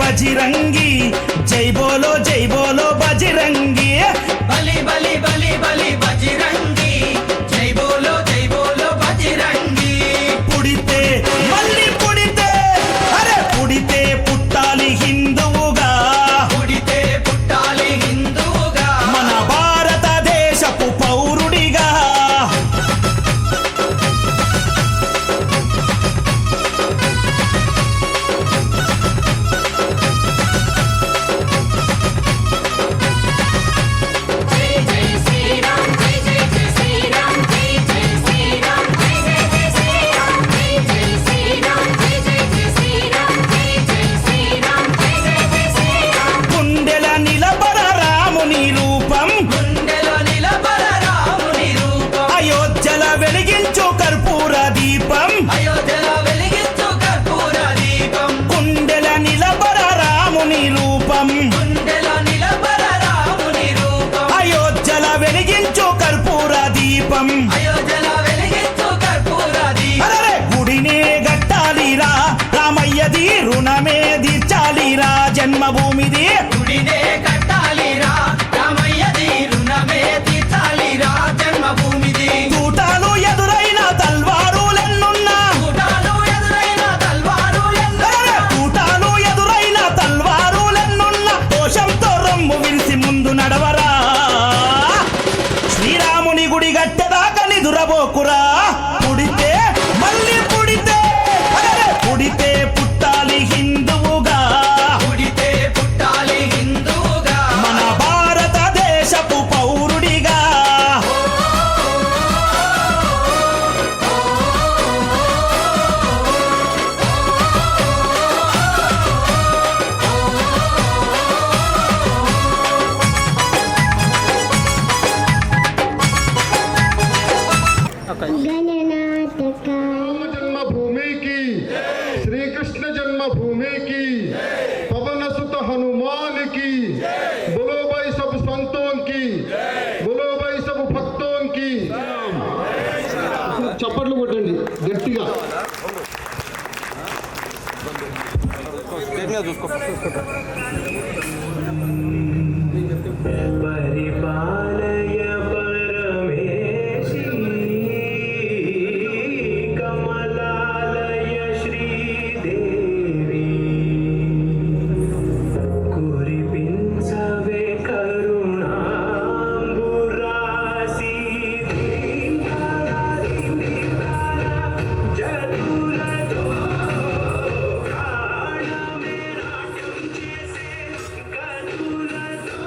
బజిరంగి జై బోలో బజిరంగి బలి బలి బలి బలి బజిరంగి జై బోలో బజిరంగి పుడితే మళ్ళీ పుడితే అరే పుడితే పుట్టాలి హిందువుగా పుడితే పుట్టాలి హిందువుగా మన భారతదేశపు పౌరుడిగా గుండెల నిలబడ రాముని రూపం గుండెలో నిలబడ రాముని రూపం అయోధ్యల వెలిగించు కర్పూర దీపం అయోధ్యలో వెలిగించు కర్పూర దీపం గుండెల నిలబడ రాముని రూపం గుండెలో నిలబడ రాముని రూపం అయోధ్యల వెలిగించు కర్పూర దీపం అయోధ్యలో వెలిగించు కర్పూర దీపం అరే గుడినే గట్టాలిరా రామయ్యది రుణమే తీర్చాలిరా జన్మభూమిది గుడినే కట్టాలిరా రామయ్యది రుణమే తీర్చాలిరా జన్మభూమిది తూటాలు ఎదురైన తల్వారులెన్నున్నా కూటాలు ఎదురైన తల్వారులెన్నో అరే తూటాలు ఎదురైన తల్వారులెన్నున్నా దోషంతో రొమ్ము విరిసి ముందు నడవరా శ్రీరాముని గుడి గట్టెదాకా నిదురబోకురా పుడితే మళ్ళీ పుడితే అరే పుడితే పుట్టాలి హిందువుగా పుడితే పుట్టాలి హిందువుగా మన భారతదేశపు పౌరుడిగా जन्मभूमि की श्री कृष्ण जन्मभूमि की पवन सुत हनुमान की बोलो भाई सब संतों की बोलो भाई सब भक्तों की చప్పట్లు కొట్టండి గట్టిగా పరిపాలయ పరమేశి కమలాలయ శ్రీదేవి కురిపించవే కరుణాంబురాసి జనులతో ప్రాణమే నాట్యం చేసే కనులతో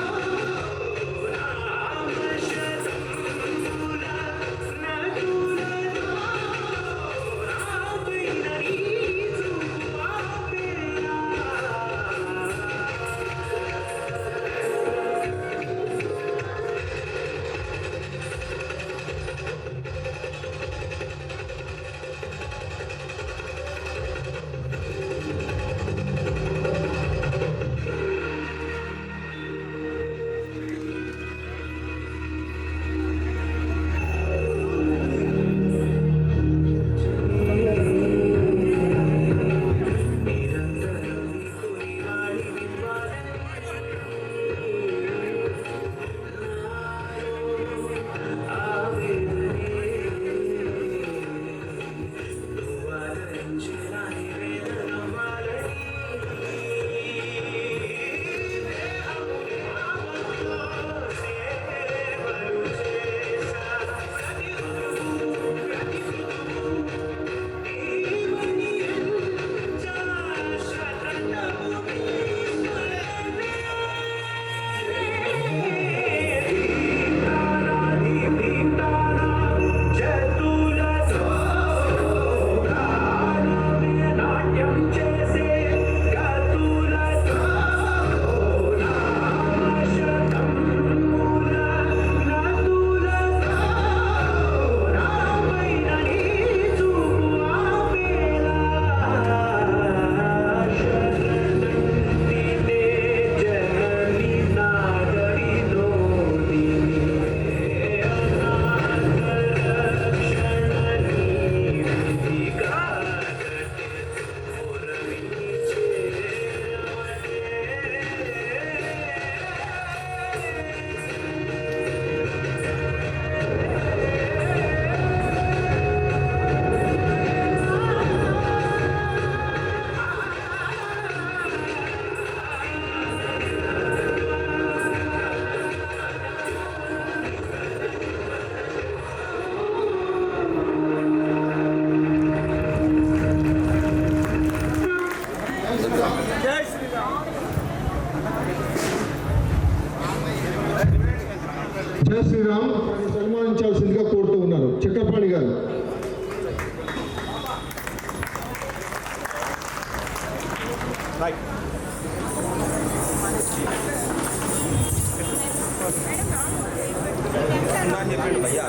అని చెప్పిండు భయ్యా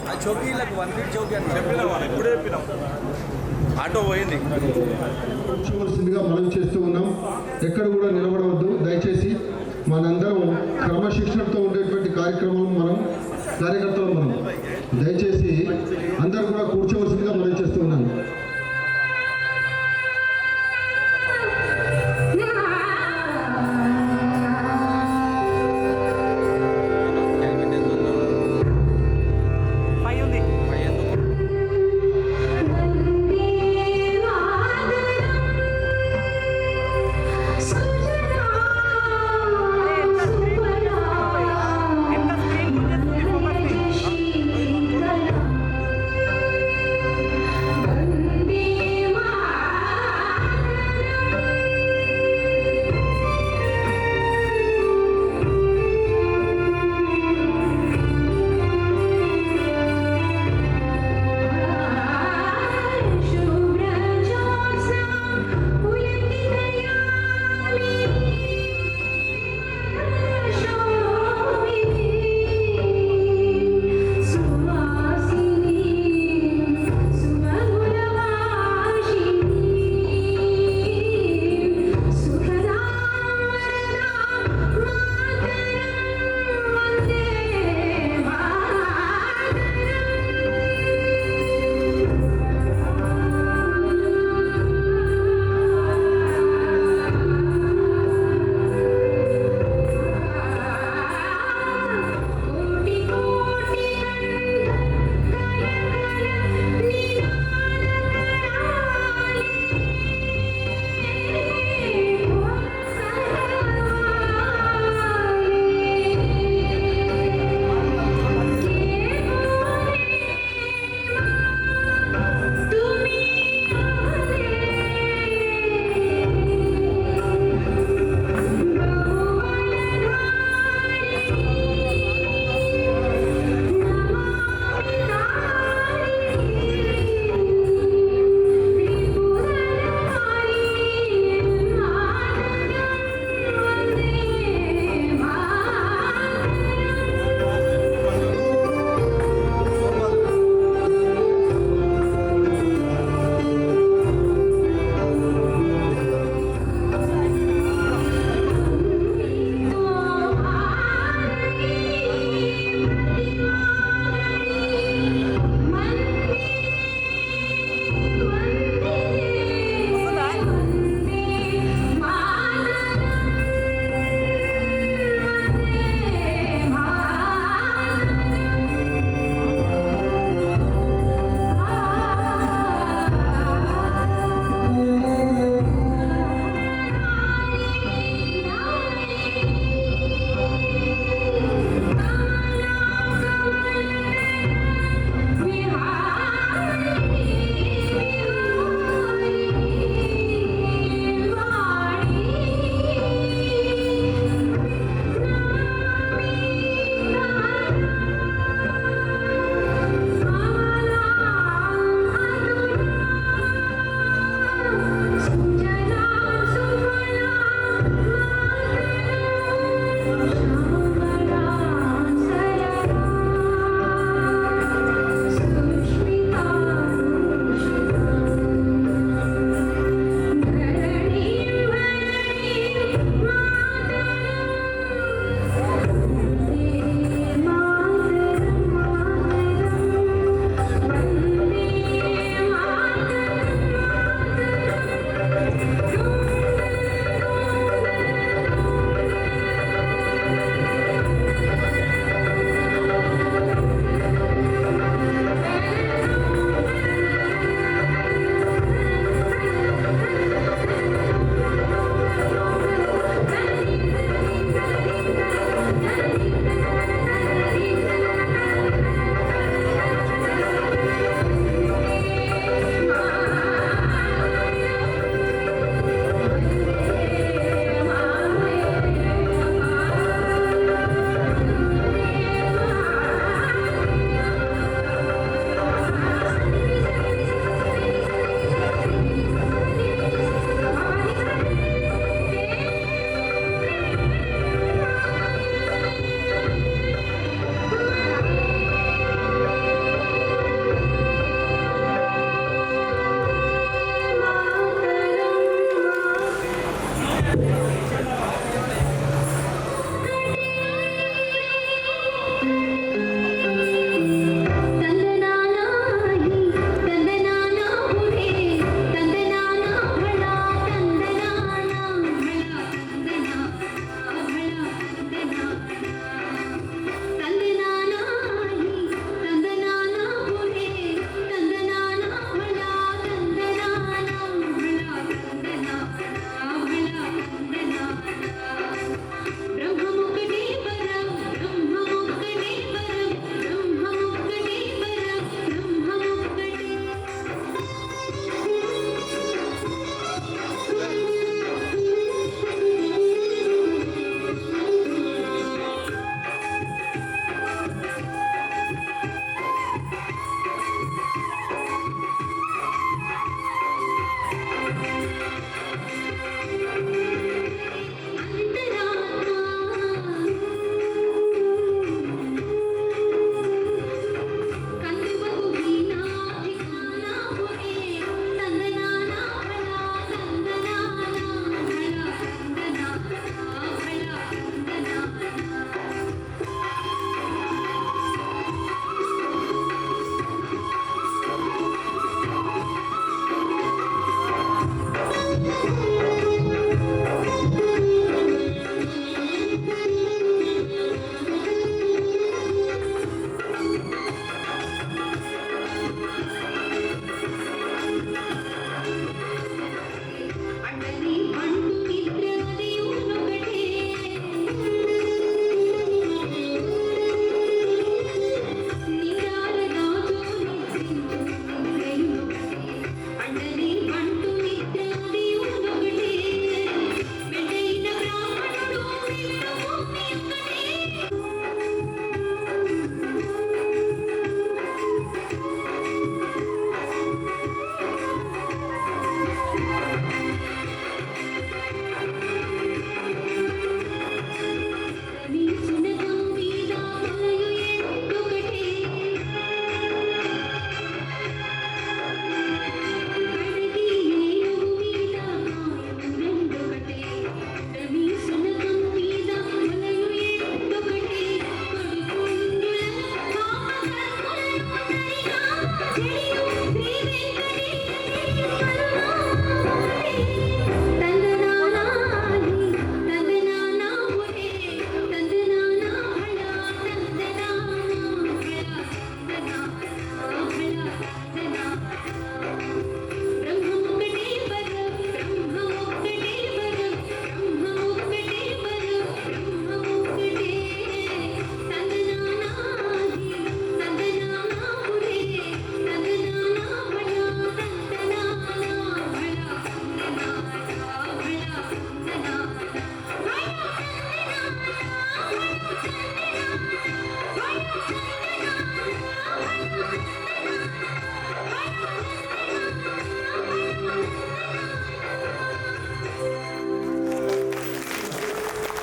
ఆ చౌకీలకు 1 ఫీట్ చౌకీ అని చెప్పినాం ఇప్పుడే చెప్పినాం ఆటో పోయింది కూర్చోవలసిందిగా మనం చేస్తూ ఉన్నాం. ఎక్కడ కూడా నిలబడవద్దు దయచేసి. మనందరం క్రమశిక్షణతో ఉండేటువంటి కార్యకర్తలు మనం దయచేసి అందరూ కూడా కూర్చోవలసిందిగా మనం చేస్తూ ఉన్నాం.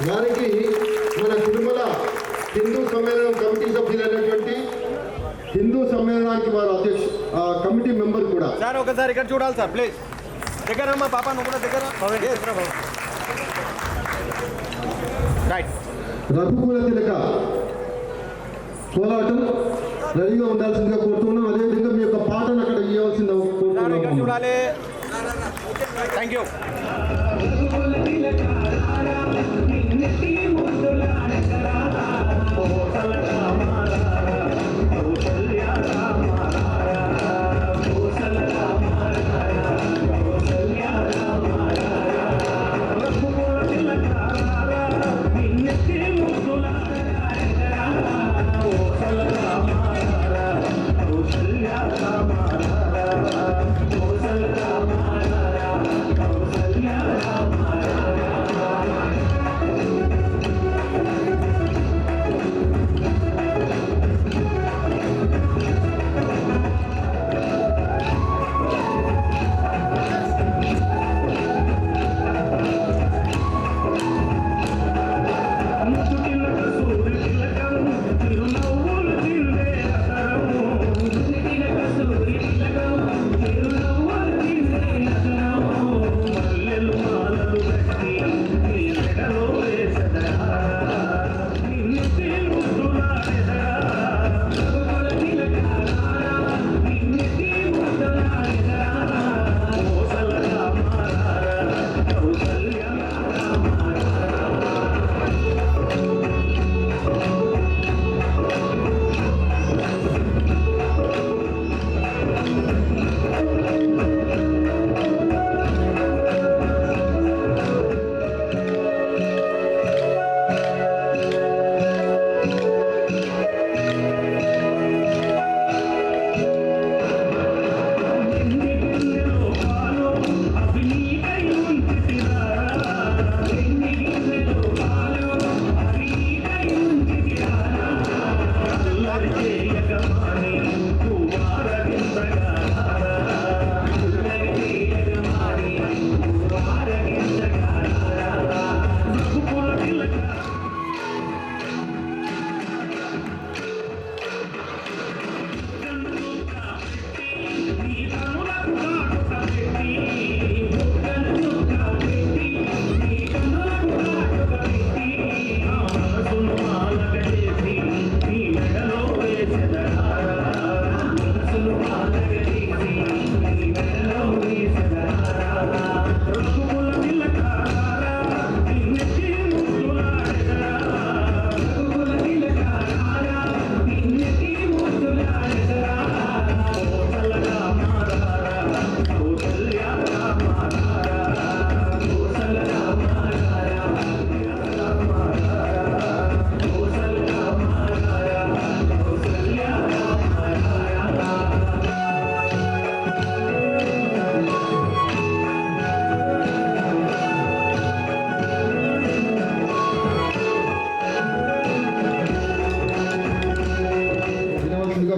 వారికి మన తిరుమల హిందూ సమ్మేళనం కమిటీ సభ్యులైనటువంటి హిందూ సమ్మేళనానికి వారు కమిటీ మెంబర్ కూడా. సార్ ఒకసారి ఇక్కడ చూడాలి సార్ ప్లీజ్. దగ్గర అమ్మా పాప నువ్వు కూడా దగ్గర రైట్. రఘుకుల తిలక కోలాటం రెడీగా ఉండాల్సిందిగా కోరుతున్నాం. అదేవిధంగా మీ యొక్క పాటను అక్కడ ఇవ్వాల్సిందిగా కోరుతున్నాం. చూడాలి. Thank you.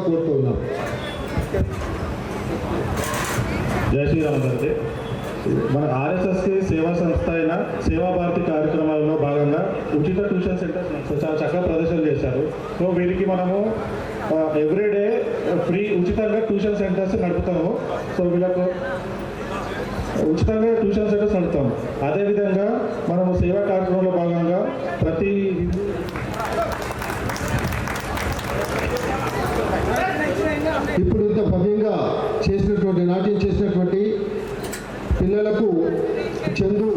కోరుతున్నాం. జై శ్రీరామ్ గారి మన ఆర్ఎస్ఎస్కి సేవా సంస్థ అయిన సేవా భారతి కార్యక్రమాలలో భాగంగా ఉచిత ట్యూషన్ సెంటర్స్ చాలా చక్కగా ప్రదర్శన చేశారు. సో వీరికి మనము ఎవ్రీడే ఫ్రీ ఉచితంగా ట్యూషన్ సెంటర్స్ నడుపుతాము. సో వీళ్ళకు ఉచితంగా ట్యూషన్ సెంటర్స్ నడుపుతాము. అదేవిధంగా మనము సేవా కార్యక్రమంలో భాగంగా ప్రతి ఇప్పుడు ఇంత భవ్యంగా చేసినటువంటి నాట్యం చేసినటువంటి పిల్లలకు చందు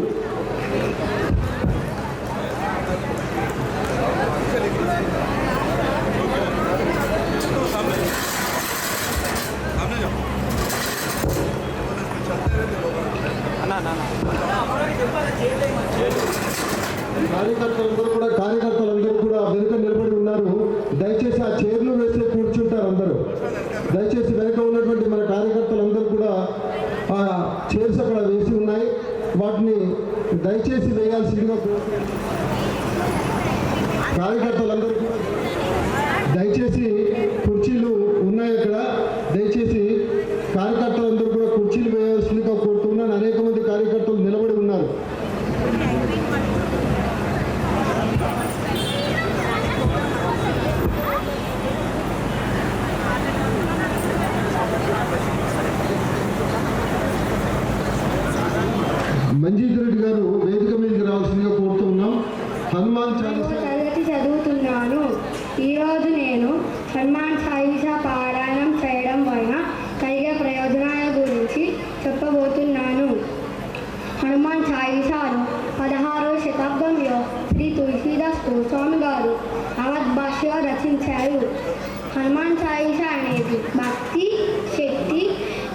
కార్యకర్తలందరూ కూడా వెనుక నిలబడి ఉన్నారు. దయచేసి ఆ చైర్లు వేసి కూర్చుంటారు అందరూ. దయచేసి వెనుక ఉన్నటువంటి మన కార్యకర్తలందరూ కూడా ఆ చైర్స్ అక్కడ వేసి ఉన్నాయి. వాటిని దయచేసి వేయాల్సిందిగా కార్యకర్తలందరూ కూడా దయచేసి కుర్చీలు ఉన్నాయి అక్కడ. దయచేసి కార్యకర్తలందరూ కూడా కుర్చీలు వేయాల్సిందిగా కోరుతున్నాను. అనేక మంది కార్యకర్తలు నిలబడి ఉన్నారు. మంజీత్ రెడ్డి గారు వేదిక మీదకి రావాల్సిందిగా కోరుతున్నాం. హనుమాన్ నేను చాలీసా తరగతి చదువుతున్నాను. ఈరోజు నేను హనుమాన్ చాలీసా పారాయణం చేయడం వలన కలిగే ప్రయోజనాల గురించి చెప్పబోతున్నాను. హనుమాన్ చాలీసాను 16వ శతాబ్దంలో శ్రీ తులసీదాస్ గోస్వామి గారు అవధ్ భాషలో రచించారు. హనుమాన్ చాలీసా అనేది భక్తి, శక్తి,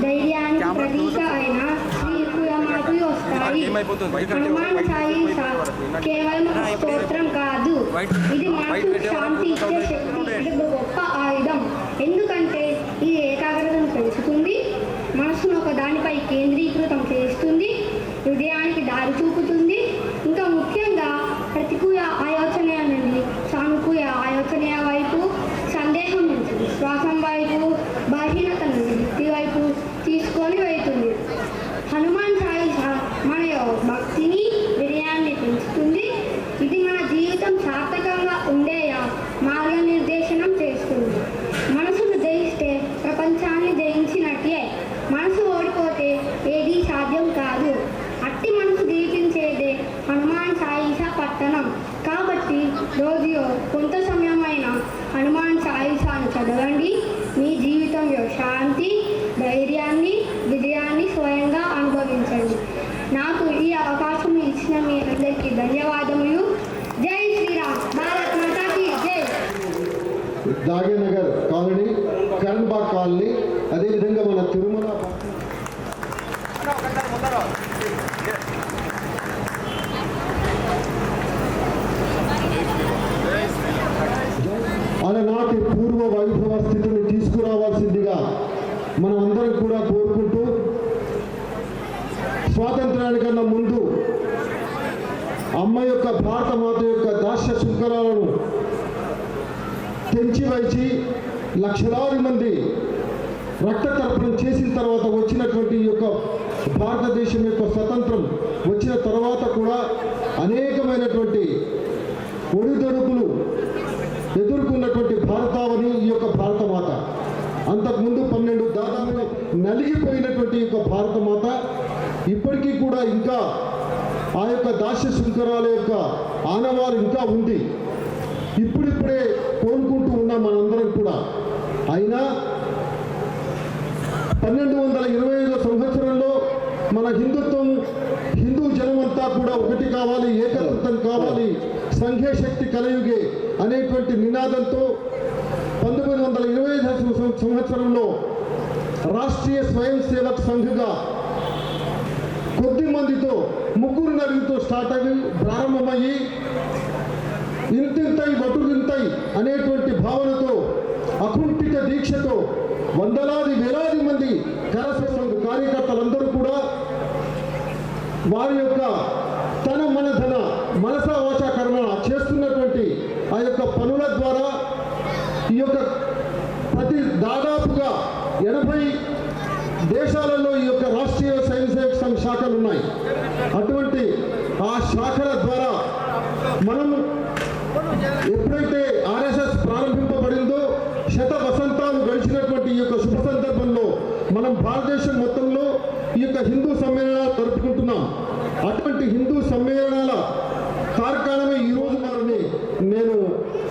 ధైర్యానికి ప్రతీక అయిన శ్రీకులమాటలు వస్తాయి. హనుమాన్ చాలీసా కేవలం ఒక స్తోత్రం కాదు, ఇది మనకు శాంతి ఇచ్చే శక్తి, ఇది ఒక గొప్ప ఆయుధం. ఎందుకంటే ఇది ఏకాగ్రతను పెంచుతుంది, మనసును ఒక దానిపై కేంద్రీకృతం చేస్తుంది, హృదయానికి దారి చూపుతుంది. ఇంకా ముఖ్యంగా ప్రతికూల ఆలోచన నుండి సానుకూల ఆలోచన వైపు, సందేహం నుంచి విశ్వాసం వైపు, బలహీనత నుండి భక్తి వైపు తీసుకొని వెళ్తుంది. హనుమాన్ చాలీసా మన భక్తిని, వినయాన్ని పెంచుతుంది. ఇది మన జీవితం సార్థకంగా ఉండేలా మార్గనిర్దేశనం చేస్తుంది. మనసును జయిస్తే ప్రపంచాన్ని జయించినట్లే. మనసు ఓడిపోతే ఏదీ సాధ్యం కాదు. అట్టి మనసు దీపించేదే హనుమాన్ చాలీసా పట్టణం. కాబట్టి రోజులో కొంత సమయమైన హనుమాన్ చాలీసాను చదవండి. మీ జీవితంలో శాంతి, ధైర్యాన్ని, విజయాన్ని స్వయంగా అనుభవించండి. నాకు ఈ అవకాశం ఇచ్చిన మీ అందరికీ ధన్యవాదములు. జై శ్రీరామ్. భారత్ మాతాకి జై. దాగేనగర్ కాలనీ, కరణ్బాగ్ కాలనీ, అదేవిధంగా మన తిరుమల అలనాటి పూర్వ వైభవ స్థితిని తీసుకురావాల్సిందిగా మనం అందరం కూడా కోరుకుంటూ, స్వాతంత్రానికన్నా ముందు అమ్మ యొక్క భారత మాత యొక్క దాస్య శృంఖలాలను తెంచివైచి లక్షలాది మంది రక్త తర్పణం చేసిన తర్వాత వచ్చినటువంటి ఈ యొక్క భారతదేశం యొక్క స్వతంత్రం వచ్చిన తర్వాత కూడా అనేకమైనటువంటి ఒడిదొడుకులు ఎదుర్కొన్నటువంటి భారతావని ఈ యొక్క భారతమాత. అంతకుముందు 12 దాదాపుగా నలిగిపోయినటువంటి యొక్క భారతమాత ఇప్పటికీ కూడా ఇంకా ఆ యొక్క దాస్య శృంఖలాల యొక్క ఆనవాలు ఇంకా ఉంది. ఇప్పుడిప్పుడే కోలుకుంటూ ఉన్నాం మనందరం కూడా. అయినా 1225 సంవత్సరంలో మన హిందుత్వం, హిందూ జనమంతా కూడా ఒకటి కావాలి, ఏకత్వం కావాలి, సంఘే శక్తి కలయుగే అనేటువంటి నినాదంతో 1925 సంవత్సరంలో రాష్ట్రీయ స్వయం సేవక్ సంఘ్గా కొద్ది మందితో 3 నలుగురితో స్టార్ట్ అయ్యి ప్రారంభమయ్యి ఇంతింతై వటురింతై అనేటువంటి భావనతో అకుంఠిత దీక్షతో వందలాది వేలాది మంది కరసేవ సంఘ కార్యకర్తలందరూ కూడా వారి యొక్క తన మన ధన మనస వాచ కర్మ చేస్తున్నటువంటి ఆ యొక్క పనుల ద్వారా ఈ యొక్క దాదాపుగా 80 దేశాలలో ఈ యొక్క రాష్ట్రీయ స్వయం సేవక సంఘ శాఖలు ఉన్నాయి. అటువంటి ఆ శాఖల ద్వారా మనం ఎప్పుడైతే ఆర్ఎస్ఎస్ ప్రారంభింపబడిందో శత వసంతాలు గడిచినటువంటి ఈ యొక్క శుభ సందర్భంలో మనం భారతదేశం మొత్తంలో ఈ యొక్క హిందూ సమ్మేళనాలు జరుపుకుంటున్నాం. అటువంటి హిందూ సమ్మేళనాల కార్యక్రమమే ఈరోజు వారిని నేను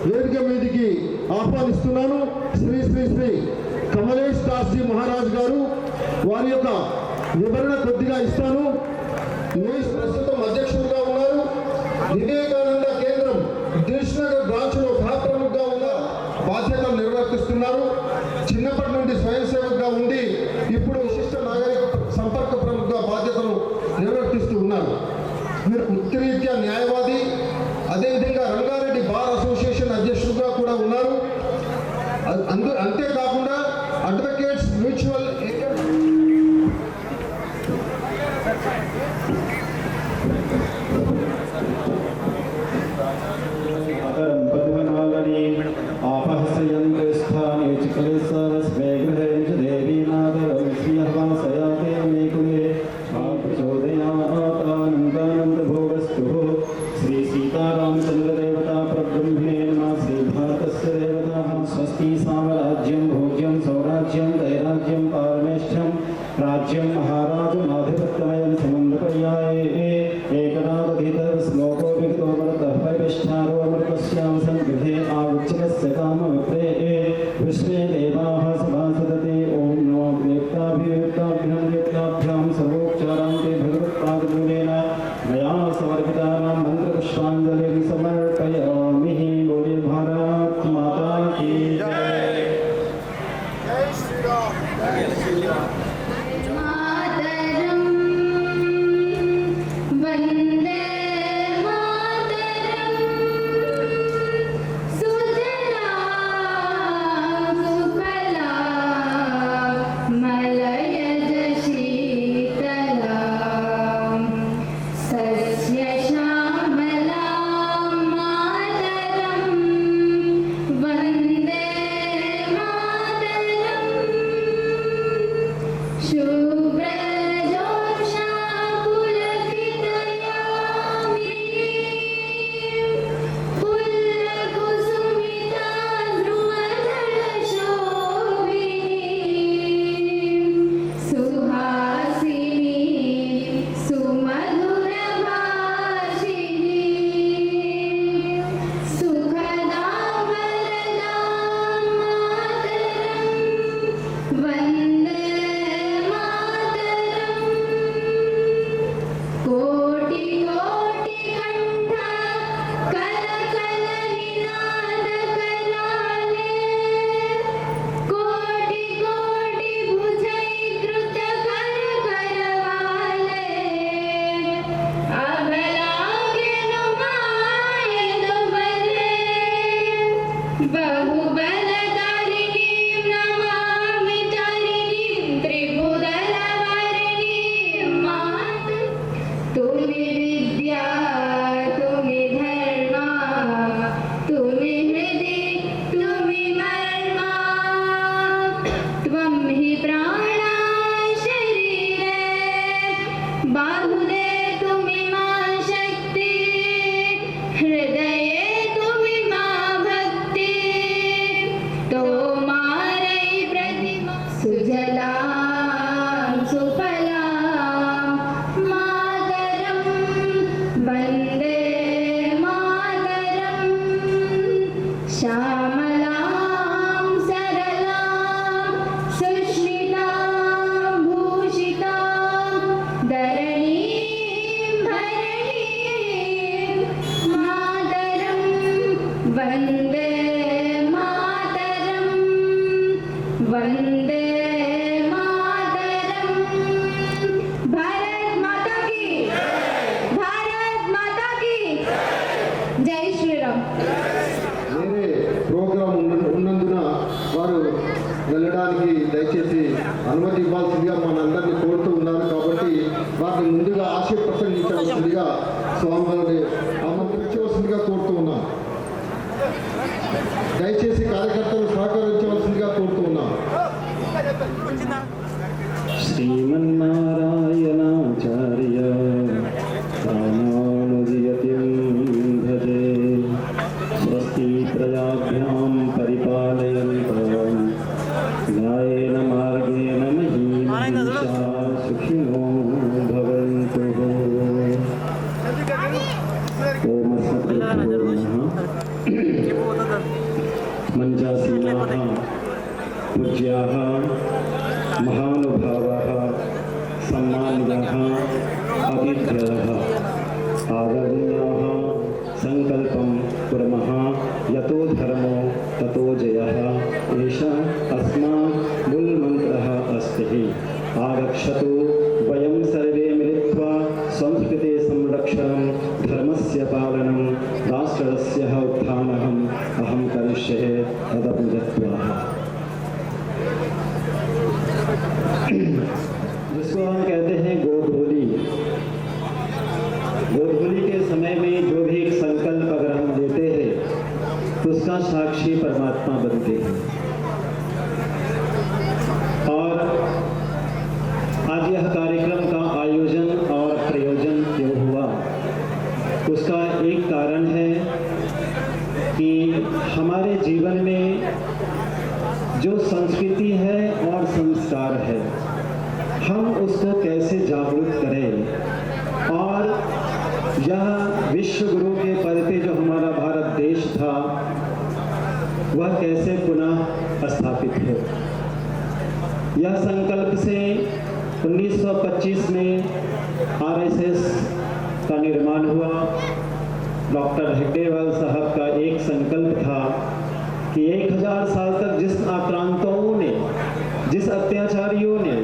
వేదిక మీదికి ఆహ్వానిస్తున్నాను. శ్రీ శ్రీ శ్రీ కమలేష్ దాస్ జీ మహారాజ్ గారు వారి యొక్క వివరణ కొద్దిగా ఇస్తాను. ప్రస్తుతం అధ్యక్షులుగా ఉన్నారు. వివేకానంద కేంద్రం దిల్సుఖ్నగర్ బ్రాంచ్లో సహప్రముఖగా ఉన్న బాధ్యతలు నిర్వర్తిస్తున్నారు. చిన్నప్పటి నుండి స్వయం సేవకుగా ఉండి ఇప్పుడు విశిష్ట నాగరిక సంపర్క ప్రముఖగా బాధ్యతలు నిర్వర్తిస్తూ ఉన్నారు. మీరు వృత్తిరీత్యా న్యాయవాది, అదేవిధంగా రంగారెడ్డి బార్ అసోసియేషన్ అధ్యక్షుడిగా కూడా ఉన్నారు. అంతేకాకుండా అడ్వకేట్స్ మ్యూచువల్ ఆపహస్యంతే స్థానే చికలేశ్వరస్మే గృహే దేవీ నాగరం శ్రీహవాసయాతే మే కులే ప్రచోదయానందానంద భోగస్తు శ్రీ సీతారామచంద్ర దేవతా ప్రబ్రహ్మిణే నమః. శ్రీ భారతస్య దేవతాః స్వస్తి సామ్రాజ్యం భోజ్యం సౌరాజ్యం దైరాజ్యం పారమేష్ఠ్యం రాజ్యం మహారాజం ఆధిపత్యమయం సమందపర్యాయ बाहुदे तुमिमा शक्ति हृदये तुमिमा भक्ति तोमारै प्रतिमा सुजलां सुफलां मातरं वन्दे मातरं श्यामलां सरलां सुष्मितां भूषितां धरणीं भरणीं मातरं वन्दे मातरं वन्दे मातरं। भारत माता की जय श्री राम। వేరే ప్రోగ్రాం ఉన్నందున వారు వెళ్ళడానికి దయచేసి అనుమతి ఇవ్వాల్సిందిగా మనందరినీ కోరుతూ ఉన్నారు కాబట్టి వారిని ముందుగా ఆశయ ప్రసంగించవలసిందిగా స్వామివారిని ఆమంత్రించవలసిందిగా కోరుతూ ఉన్నాం. దయచేసి కార్యకర్తలు సహకరించవలసిందిగా కోరుతూ ఉన్నాం. श्रीमन्नारायणाचार्य रामानुजयतिं भजे स्वस्ति प्रजाभ्यां परिपालयन्तः न्यायेन मार्गेण महीषा सुखिनो भवन्तु। ओम मञ्चासीनाः पूज्याः महानुभावाः सम्मानिताः अतिथयः आदरणीयाः संकल्पं कुर्मः यतो धर्मो ततो जयः एषः अस्माकं मूलमन्त्रः अस्ति। आरक्षतु वयं सर्वे मिलित्वा संस्कृते संरक्षणं धर्मस्य पालनं राष्ट्रस्य उत्थानम् अहं करिष्ये तदपि दत्वा। जिसको हम कहते हैं गोधूली। गोधूली के समय में जो भी एक संकल्प अगर हम लेते हैं तो उसका साक्षी परमात्मा बनते हैं। और आज यह कार्यक्रम का आयोजन और प्रयोजन क्यों हुआ, उसका एक कारण है कि हमारे जीवन में जो संस्कृति है और संस्कार है, हम उसको कैसे जागरूक करें और यह विश्व गुरु के पद पे जो हमारा भारत देश था वह कैसे पुनः स्थापित हो। यह संकल्प से 1925 में आरएसएस का निर्माण हुआ। डॉक्टर हेगडेवाल साहब का एक संकल्प था कि 1000 साल तक जिस आक्रांताओं ने, जिस अत्याचारियों ने,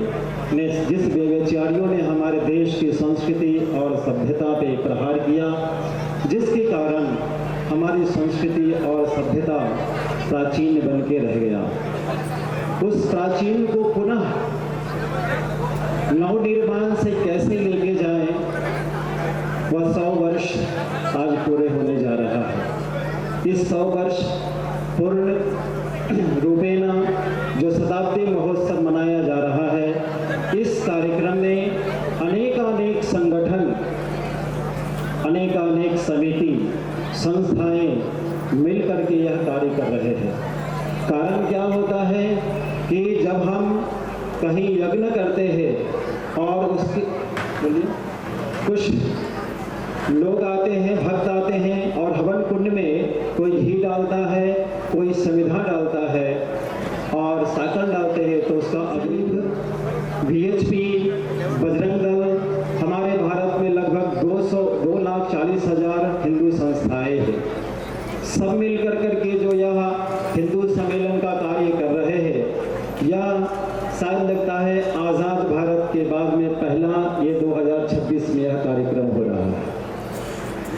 जिस व्यभिचारियों ने हमारे देश की संस्कृति और सभ्यता पे प्रहार किया, जिसके कारण हमारी संस्कृति और सभ्यता प्राचीन बन के रह गया, उस प्राचीन को पुनः नवनिर्माण से कैसे लेके जाए, वह 100 वर्ष आज पूरे होने जा रहा है। इस 100 वर्ष पूर्ण रूपेण जो शताब्दी महोत्सव मनाया जा रहा है, इस कार्यक्रम में अनेक संगठन, अनेक समिति, संस्थाएं मिलकर के यह कार्य कर रहे हैं। कारण क्या होता है कि जब हम कहीं यज्ञ करते हैं और उसके कुछ लोग आते हैं, भक्त आते हैं और हवन कुंड में कोई घी डालता है, कोई संविधा डालता है और साकल डालते हैं, तो उसका अग्नि वीएचपी, बजरंग दल, हमारे भारत में लगभग 2,40,000 हिंदू संस्थाएं हैं। सब मिलकर करके जो यह हिंदू सम्मेलन का कार्य कर रहे हैं, यह शायद लगता है आज़ाद भारत के बाद में पहला ये 2026 में यह कार्यक्रम हो रहा है।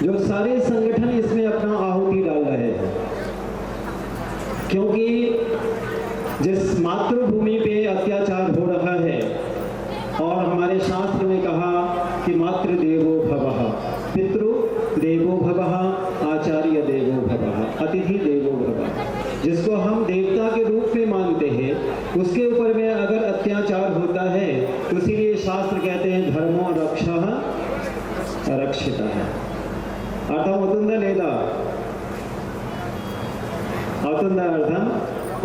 जो सारे संगठन इसमें अपना आहुति डाल रहे हैं, क्योंकि जिस मातृभूमि पे अत्याचार हो रहा है और हमारे शास्त्र में कहा कि मातृ देवो भवः, पितृ देवो भवः, आचार्य देवो भवः, अतिथि देवो भवः, जिसको हम देवता के रूप में मानते हैं, उसके ऊपर में अगर अत्याचार होता है तो इसीलिए शास्त्र कहते हैं धर्मो రక్ష రక్షిత. అర్థమవుతుందా లేదా? అవుతుందా అర్థం?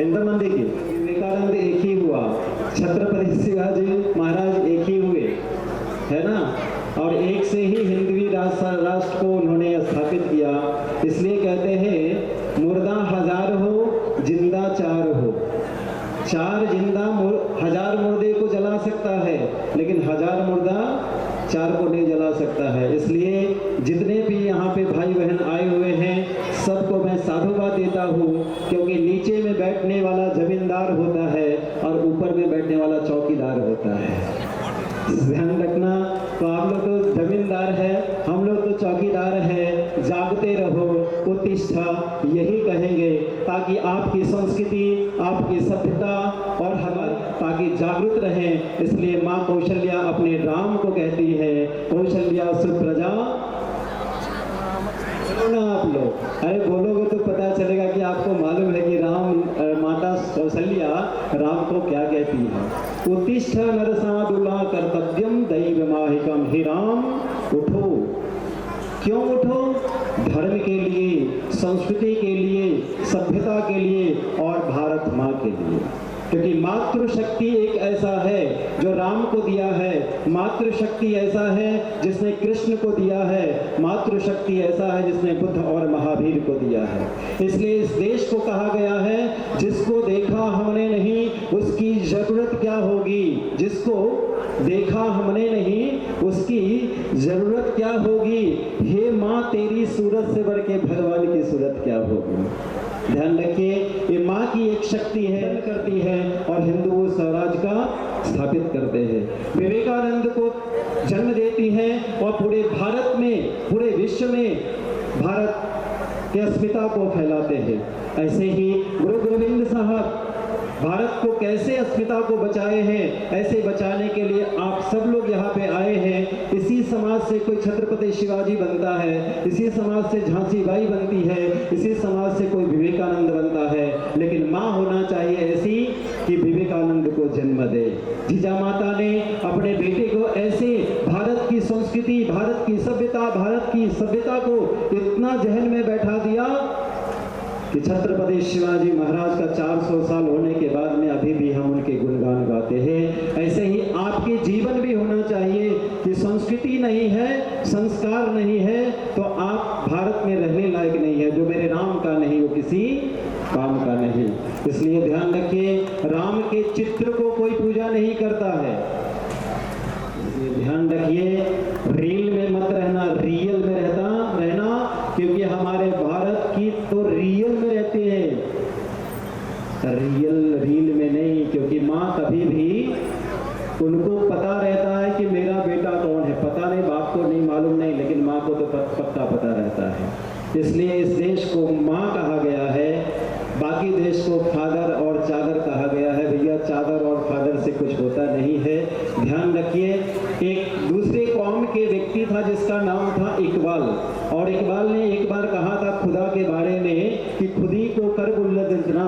ఎంతమందికి? विवेकानंद एक ही हुआ, छत्रपति शिवाजी महाराज एक ही हुए, है ना? और एक से ही हिंदवी राष्ट्र को उन्होंने स्थापित किया. इसलिए कहते हैं मुर्दा हजार हो जिंदा चार हो. चार जिंदा हजार मुर्दे को जला सकता है, लेकिन हजार मुर्दा चार को नहीं जला सकता है. इसलिए जितने भी यहाँ पे भाई बहन आए हुए हैं सबको मैं साधुवाद देता हूँ, क्योंकि नीचे में बैठने वाला जमींदार होता है और ऊपर में बैठने वाला चौकीदार होता है. ध्यान रखना. तो आप लोग तो जमींदार है, हम लोग तो चौकीदार है. जागते रहो, उत्तिष्ठा, यही कहेंगे ताकि आपकी संस्कृति, आपकी सभ्यता और हमारी ताकि जागृत रहें. इसलिए माँ कौशल्या अपने राम को कहती है कौशल्या सुप्रजा. ना आप लोग अरे बोलोगे तो पता चलेगा कि आपको मालूम है कि राम माता कौशल्या राम को क्या कहती है. उत्तिष्ठ नरसादुला कर्तव्यम दैवमाहिकम. हे राम उठो. क्यों उठो? धर्म के लिए, संस्कृति के लिए, सभ्यता के लिए और भारत माँ के लिए. क्योंकि मातृशक्ति एक ऐसा है जो राम को दिया है, मातृशक्ति ऐसा है जिसने कृष्ण को दिया है, मातृशक्ति ऐसा है जिसने बुद्ध और महावीर को दिया है. इसलिए इस देश को कहा गया है जिसको देखा हमने नहीं उसकी जरूरत क्या होगी. जिसको देखा हमने नहीं उसकी जरूरत क्या होगी. हे माँ तेरी सूरत से बढ़ के भगवान की सूरत क्या होगी. ध्यान रखिए, ये माँ की एक शक्ति है, करती है और हिंदू स्वराज का स्थापित करते हैं. विवेकानंद को जन्म देती है और पूरे भारत में, पूरे विश्व में भारत की अस्मिता को फैलाते हैं. ऐसे ही गुरु गोविंद साहब भारत को कैसे अस्मिता को बचाए हैं, ऐसे बचाने के लिए आप सब लोग यहाँ पे आए हैं. इसी समाज से कोई छत्रपति शिवाजी बनता है, इसी समाज से झांसी बाई बनती है, इसी समाज से कोई विवेकानंद बनता है. लेकिन माँ होना चाहिए ऐसी कि विवेकानंद को जन्म दे. जीजा माता ने अपने बेटे को ऐसे भारत की संस्कृति, भारत की सभ्यता को इतना जहन में बैठा दिया कि छत्रपति शिवाजी महाराज का 400 साल होने के बाद में अभी भी हम उनके गुणगान गाते हैं. ऐसे ही आपके जीवन भी होना चाहिए कि संस्कृति नहीं है, संस्कार नहीं है तो आप भारत में रहने लायक नहीं है. जो मेरे राम का नहीं वो किसी काम का नहीं. इसलिए ध्यान रखिए, राम के चित्र को कोई पूजा नहीं करता है. ध्यान रखिए, रील में मत रहना, रियल में रहना, क्योंकि हमारे भारत की तो रियल में रहते हैं, रील में नहीं. क्योंकि माँ कभी भी उनको पता रहता है कि मेरा बेटा कौन है. पता नहीं, बाप को नहीं मालूम नहीं, लेकिन माँ को तो पक्का पता रहता है. इसलिए इस देश को माँ कहा गया है, बाकी देश को फादर और चादर कहा गया है. भैया चादर और फादर से कुछ होता नहीं है. ध्यान रखिए, एक दूसरे कौम के व्यक्ति था जिसका नाम था इकबाल, और इकबाल ने एक बार कहा था खुदा के बारे में कि खुदी को कर बुल्लद इतना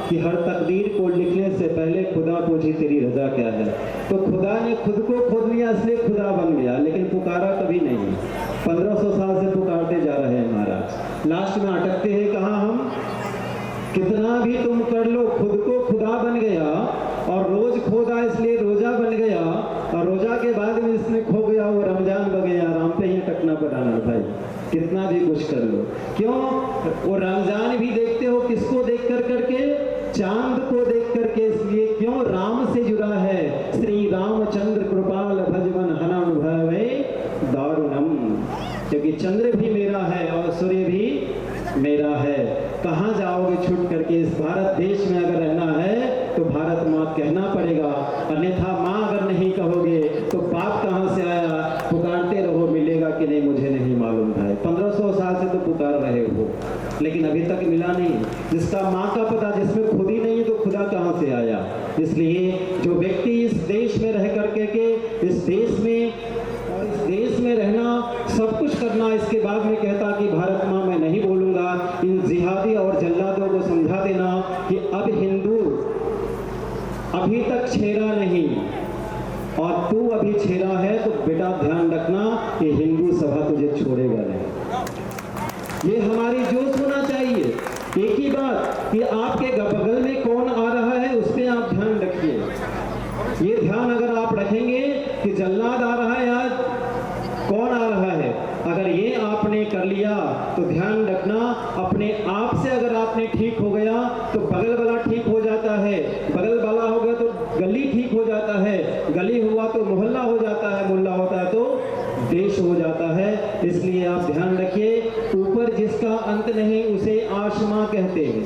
कि हर तकदीर को लिखने से पहले खुदा पूछी तेरी रजा क्या है. तो खुदा ने खुद को खोद लिया, इसलिए खुदा बन गया, लेकिन पुकारा कभी नहीं. 1500 साल से पुकारते जा रहे हैं महाराज. लास्ट में अटकते हैं कहाँ हम? कितना भी तुम कर लो, खुद को खुदा बन गया और रोज खोदा इसलिए रोजा बन गया, और रोजा के बाद में इसने खो गया वो रमजान बन गया. राम पे ही टकना पड़ाना भाई, कितना भी कुछ कर लो. क्यों? वो रमजान भी देखते हो किसको देख करके? चांद को देख करके. इसलिए क्यों? राम से जुड़ा है. श्री रामचंद्र कृपाल भजवन हनानुभवे दारुणम. क्योंकि चंद्र भी मेरा है और सूर्य भी मेरा है. कहाँ जाओगे छूट करके? इस भारत देश में अगर रहना है तो भारत माँ कहना पड़ेगा, अन्यथा माँ अगर नहीं कहोगे तो पाप कहाँ से आया? पुकारते रहो, मिलेगा कि नहीं मुझे नहीं मालूम भाई. 1500 साल से तो पुकार रहे हो, लेकिन अभी तक मिला नहीं. जिसका माँ का पता, जिसमें खुद ही नहीं है तो खुदा कहाँ से आया? इसलिए जो व्यक्ति इस देश में रह करके इस देश में रहना, सब कुछ करना, इसके बाद में कहता कि भारत माँ मैं नहीं बोलूँगा. इन जिहादी और जल्लादों को समझा देना कि अब हिंदू अभी तक छेड़ा नहीं और तू अभी छेड़ा है, तो बेटा ध्यान कि आपके बगल में कौन आ रहा है उस पर आप ध्यान रखिए। ये ध्यान अगर आप रखेंगे कि जल्लाद आ रहा है या कौन आ रहा है, अगर ये आपने कर लिया तो ध्यान रखना अपने आप से अगर आपने ठीक हो गया तो बगल वाला ठीक हो जाता है, बगल वाला हो गया तो गली ठीक हो जाता है, गली हुआ तो मोहल्ला हो जाता है, मोहल्ला होता है तो देश हो जाता है। इसलिए आप ध्यान रखिए, ऊपर जिसका अंत नहीं उसे आसमां कहते हैं,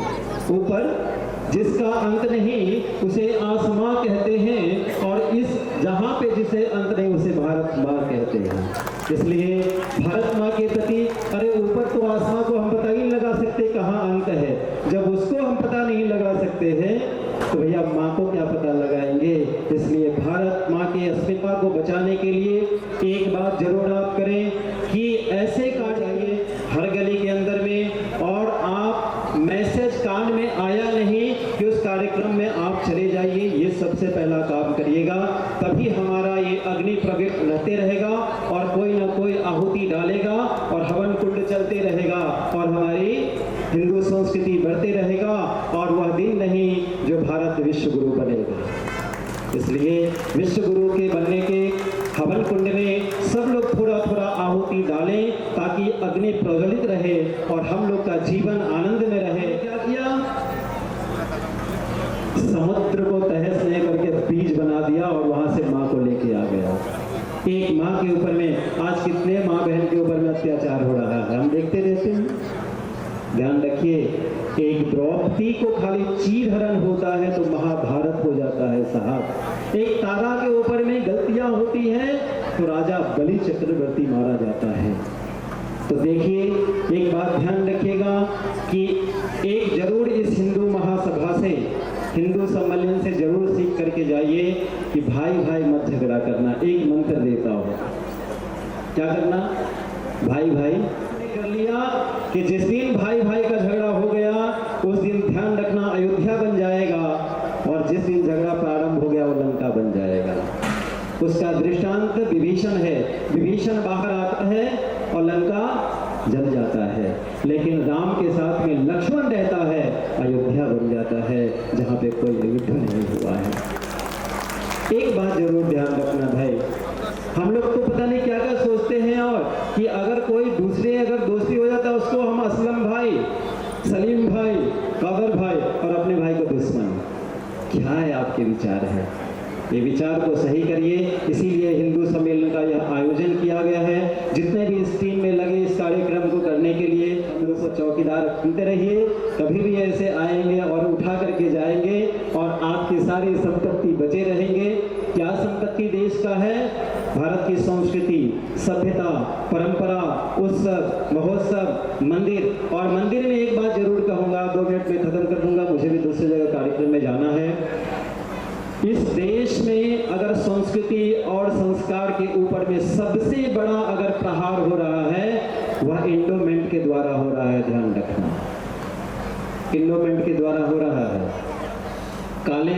ऊपर जिसका अंत नहीं उसे आसमां कहते हैं, और इस जहां पे जिसे अंत नहीं उसे भारत माँ कहते हैं। इसलिए भारत माँ के प्रति, अरे ऊपर तो आसमां को हम पता ही नहीं लगा सकते कहाँ अंत है, जब उसको हम पता नहीं लगा सकते हैं तो भैया माँ को क्या पता लगाएंगे। इसलिए भारत माँ के अस्मिता को बचाने के लिए एक बात जरूर आप करें कि ऐसे कार्य आइए हर गली के अंदर में, और आप मैसेज कान में आया नहीं कि उस कार्यक्रम में आप चले जाइए, ये सबसे पहला काम करिएगा, तभी हमारा ये अग्नि प्रज्वलित रहते रहेगा और कोई ना कोई आहुति डालेगा और हवन कुंड चलते रहेगा और हमारी हिंदू संस्कृति बढ़ते रहेगा, और वह दिन नहीं जो भारत विश्व गुरु बनेगा। इसलिए विश्व गुरु के बनने के हवन कुंड में सब लोग थोड़ा थोड़ा आहुति डालें ताकि अग्नि प्रज्वलित रहे और हम लोग का जीवन आनंद में रहे। क्या किया, समुद्र को तहस नहस करके बीज बना दिया और वहां से माँ को लेके आ गया। एक माँ के ऊपर में आज कितने माँ बहन के ऊपर में अत्याचार हो रहा है, हम देखते रहते हैं। ध्यान रखिए, एक द्रौपदी को खाली चीर हरण होता है तो महाभारत हो जाता है साहब। एक तारा के ऊपर में गलतियां होती हैं तो राजा बलि चक्रवर्ती मारा जाता है। तो देखिए, एक बात ध्यान रखिएगा कि एक जरूर इस हिंदू महासभा से, हिंदू सम्मेलन से जरूर सीख करके जाइए कि भाई भाई मत झगड़ा करना। एक मंत्र देता हूं, क्या करना, भाई भाई कर लिया कि जिस दिन भाई भाई का झगड़ा हो गया उस दिन ध्यान रखना अयोध्या बन जाएगा, और जिस दिन झगड़ा प्रारंभ हो गया वो लंका बन जाएगा। उसका दृष्टांत विभीषण है। विभीषण बाहर आता है और लंका जल जाता है, लेकिन राम के साथ में लक्ष्मण रहता है, अयोध्या बन जाता है जहाँ पे कोई युद्ध नहीं हुआ है। एक बात जरूर ध्यान रखना भाई, हम लोग तो पता नहीं क्या क्या सोचते हैं, और कि अगर कोई दूसरे अगर दोस्ती हो जाता है उसको हम असलम भाई, सलीम भाई, कादर भाई और अपने भाई को दुश्मन। क्या है आपके विचार है, ये विचार को सही करिए। इसीलिए हिंदू सम्मेलन का यह आयोजन किया गया है। जितने भी इस टीम में लगे इस कार्यक्रम को करने के लिए हम लोग को चौकीदार रखते रहिए, कभी भी ऐसे आएंगे और उठा करके जाएंगे और आपकी सारी संपत्ति बचे रहेंगे। क्या संपत्ति देश का है, भारत की संस्कृति, सभ्यता, परंपरा, उत्सव, महोत्सव, मंदिर। और मंदिर में एक बात जरूर कहूँगा, 2 मिनट में खत्म कर दूंगा, मुझे भी दूसरी जगह कार्यक्रम में जाना है। इस देश में अगर संस्कृति और संस्कार के ऊपर में सबसे बड़ा अगर प्रहार हो रहा है वह इंडोमेंट के द्वारा हो रहा है, ध्यान रखना, इंडोमेंट के द्वारा हो रहा है। काले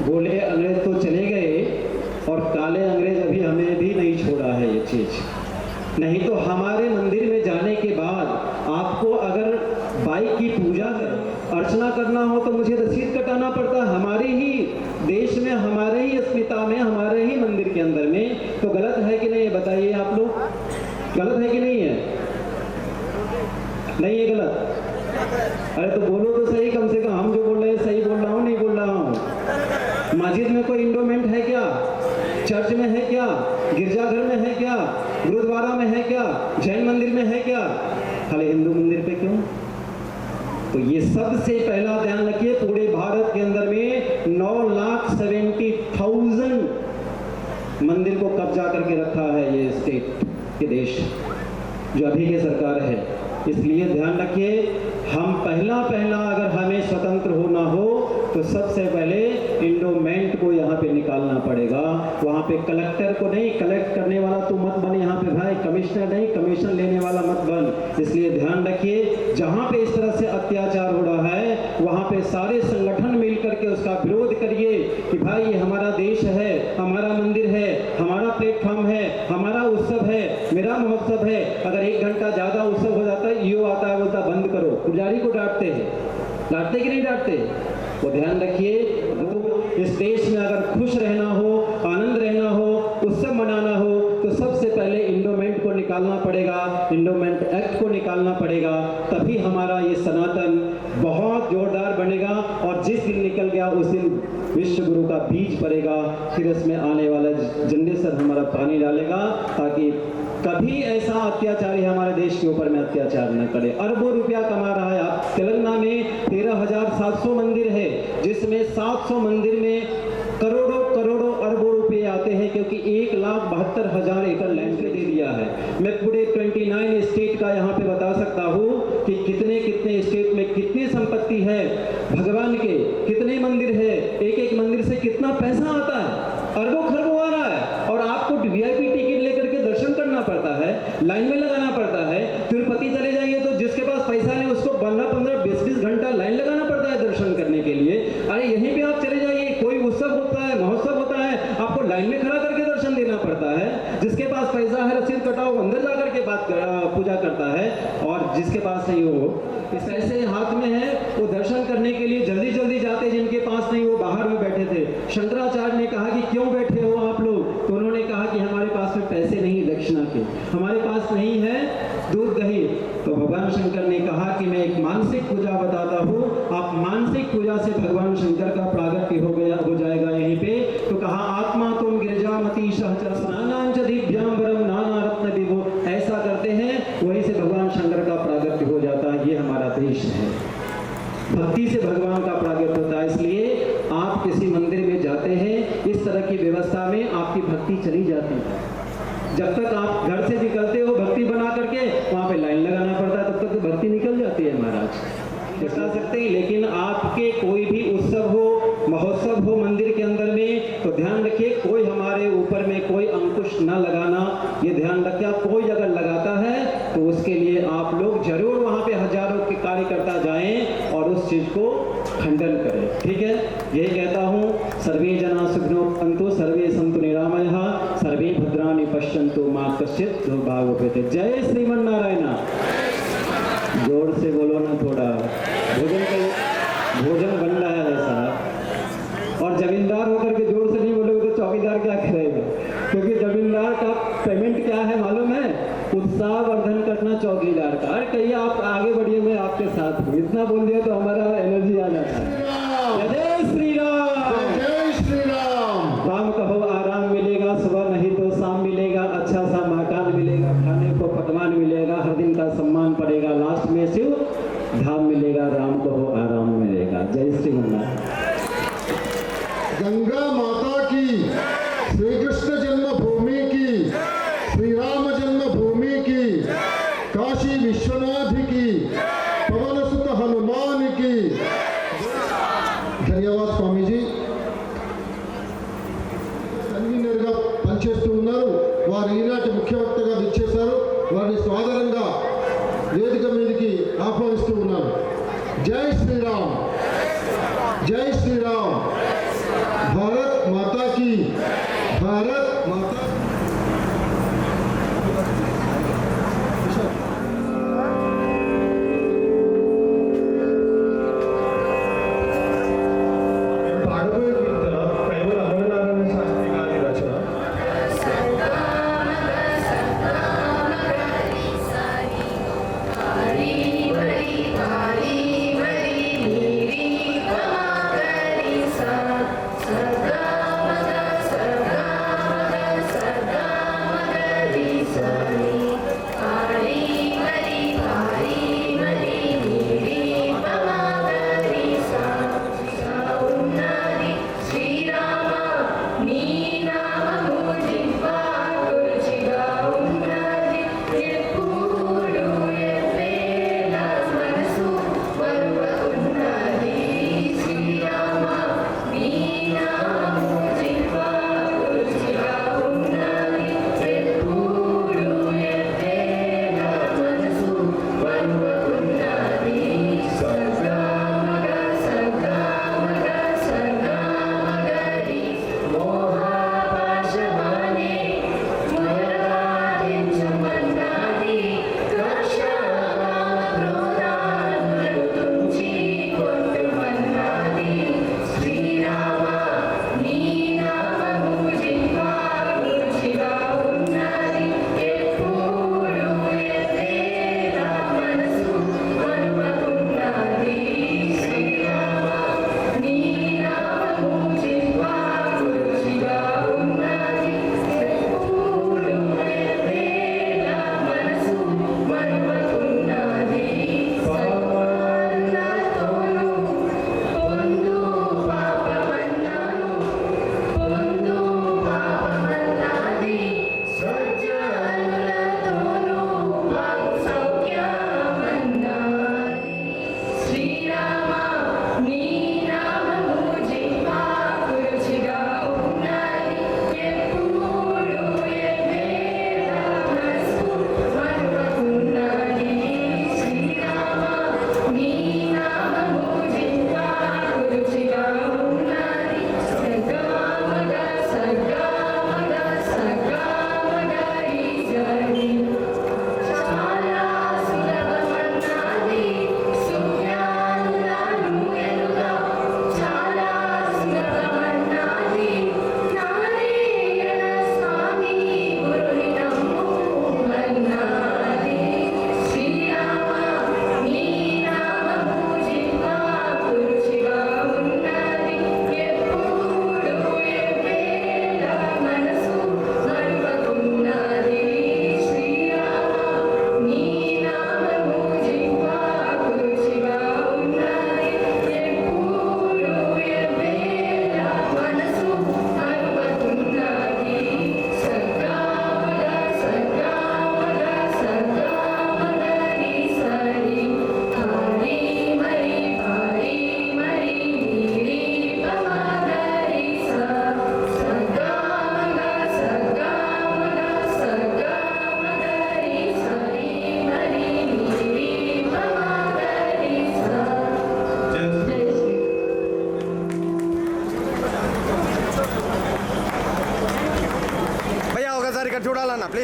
गोले अंग्रेज तो चले गए और काले अंग्रेज अभी हमें भी नहीं छोड़ा है ये चीज। नहीं तो हमारे मंदिर में जाने के बाद आपको अगर बाइक की पूजा अर्चना करना हो तो मुझे रसीद कटाना पड़ता है। हमारे ही देश में, हमारे ही अस्मिता में, हमारे ही मंदिर के अंदर में। तो गलत है कि नहीं है, बताइए आप लोग, गलत है कि नहीं है? नहीं है गलत? अरे तो बोलो तो सही, कम से कम हम जो बोल रहे हैं सही बोल रहा हूँ नहीं बोल रहा हूँ। मस्जिद में कोई इंडोमेंट है क्या? चर्च में है क्या? गिरजाघर में है क्या? गुरुद्वारा में है क्या? जैन मंदिर में है क्या? खाली हिंदू मंदिर पे क्यों? तो ये सबसे पहला ध्यान रखिए, पूरे भारत के अंदर में 9,70,000 मंदिर को कब्जा करके रखा है ये स्टेट के देश जो अभी की सरकार है। इसलिए ध्यान रखिए, हम पहला अगर हमें स्वतंत्र होना हो तो सबसे पहले इंडोमेंट को यहाँ पे निकालना पड़ेगा। वहाँ पे कलेक्टर को नहीं, कलेक्ट करने वाला तो मत बन यहाँ पे भाई, कमिश्नर नहीं, कमीशन लेने वाला मत बन। इसलिए ध्यान रखिए, जहाँ पे इस तरह से अत्याचार हो रहा है वहाँ पे सारे संगठन मिल करके उसका विरोध करिए कि भाई ये हमारा देश है, हमारा मंदिर है, हमारा प्लेटफॉर्म है, हमारा उत्सव है, मेरा महोत्सव है। अगर 1 घंटा ज्यादा उत्सव हो जाता है, ईओ आता है बोलता बंद करो, पुजारी को डांटते हैं। डांटते कि नहीं डांटते? तो ध्यान रखिए, इस देश में अगर खुश रहना हो, आनंद रहना हो, उत्सव मनाना हो, तो सबसे पहले इंडोमेंट को निकालना पड़ेगा, इंडोमेंट एक्ट को निकालना पड़ेगा, तभी हमारा ये सनातन बहुत जोरदार बनेगा। और जिस दिन निकल गया उस दिन विश्व गुरु का बीज पड़ेगा, फिर इसमें आने वाला जनरेशन हमारा पानी डालेगा, ताकि कभी ऐसा अत्याचारी हमारे देश के ऊपर में अत्याचार न करे। अरबों रुपया कमा रहा है। आप तेलंगाना में 13,700 मंदिर है, जिसमें 700 मंदिर में करोड़ों करोड़ों अरबों रुपए आते हैं, क्योंकि 1,72,000 एकड़ लैंड दे दिया है। मैं पूरे 29 स्टेट का यहाँ पे बता सकता हूँ कि कितने कितने स्टेट में कितनी संपत्ति है भगवान के, कितने मंदिर है, एक एक मंदिर से कितना पैसा आता है, अरबों खरबों आ रहा है। और आपको VIP टिकट लेकर के दर्शन करना पड़ता है, लाइन में लगाना पड़ता है। तिरुपति चले जाइए तो जिसके पास पैसा नहीं उसको 15-15, 20-20 घंटा लाइन लगाना पड़ता है दर्शन करने के लिए। अरे यहीं पे आप चले जाइए, कोई उत्सव होता है, महोत्सव होता है, आपको लाइन में खड़ा करके दर्शन देना पड़ता है। जिसके पास पैसा है रसीद कटाओ, अंदर जाकर के पूजा करता है, और जिसके पास नहीं हो, इस पैसे हाथ में है, वो दर्शन करने के लिए जल्दी जल्दी जाते, जिनके पास नहीं वो बाहर में बैठे थे। शंकराचार्य ने कहा कि क्यों बैठे हो आप लोग? तो उन्होंने कहा कि हमारे पास में पैसे नहीं दक्षिणा के, हमारे पास नहीं है दूध दही। तो भगवान शंकर ने कहा कि मैं एक मानसिक पूजा बताता हूँ, आप मानसिक पूजा से भगवान शंकर का प्रागट्य हो जाएगा यहीं पे। तो कहा आत्मा तुम गिरजामती सहचर स्नानांच दिव्यांबरम नाना रत्न विभो, ऐसा करते हैं, वहीं से भगवान शंकर का प्रागट्य हो जाता है। ये हमारा देश है, भक्ति से भगवान का प्रागट्य होता है। इसलिए आप किसी मंदिर में जाते हैं, इस तरह की व्यवस्था में आपकी भक्ति चली जाती है। जब तक आप घर से निकलते हो भक्ति बना करके, वहाँ पे लाइन लगाना पड़ता है, तब तक तो भक्ति निकल जाती है महाराज, बता सकते हैं। लेकिन आपके कोई भी उत्सव हो, महोत्सव हो मंदिर के अंदर में, तो ध्यान रखिए कोई हमारे ऊपर में कोई अंकुश न लगाना, ये ध्यान रखिए। कोई अगर लगाता है तो उसके लिए आप लोग जरूर वहाँ पे हजारों के कार्यकर्ता जाएं और उस चीज को खंडन करें, ठीक है? यही कहता हूँ, सर्वे जना सुखिनो भवन्तु, सर्वे सन्तु निरामयः, सर्वे भद्राणि पश्यन्तु मा कश्चित् दुर्भाग्योपैते। जय श्रीमन नारायण। जोर से बोलो ना थोड़ा, भोजन बन रहा है साहब। और जमींदार होकर के जोर से नहीं बोलोगे तो चौकीदार क्या करेगा? क्योंकि जमींदार का पेमेंट क्या है मालूम है? उत्साह वर्धन करना चौकीदार का। अरे कहिए आप आगे बढ़िए, मैं आपके साथ हूँ, इतना बोल दिया तो हमारा एनर्जी आ जाता है। जय श्री राम, जय श्री राम। राम कहो आराम मिलेगा, सुबह नहीं तो शाम मिलेगा, अच्छा सा मकान मिलेगा, खाने को पकवान मिलेगा, हर दिन का सम्मान पड़ेगा, लास्ट में शिव धाम मिलेगा, राम कहो आराम मिलेगा। जय श्री राम। गंगा माता की, श्री कृष्ण जन्मभूमि की, श्री राम जन्मभूमि की, काशी विश्वनाथ की, पवन सुत हनुमान की। ధన్యవాదాలు స్వామీజీ. కన్వీనర్గా పనిచేస్తూ ఉన్నారు. వారు ఈనాటి ముఖ్య వక్తగా విచ్చేశారు. వారిని స్వాగతంగా వేదిక మీదకి ఆహ్వానిస్తూ ఉన్నాను. జై శ్రీరామ్, జై శ్రీరామ్. భారత్ మాతా की, भारत माता। भागवत गीता कैवल अमरनारायण शास्त्री गारी रचना। हरी हरी हरी हरी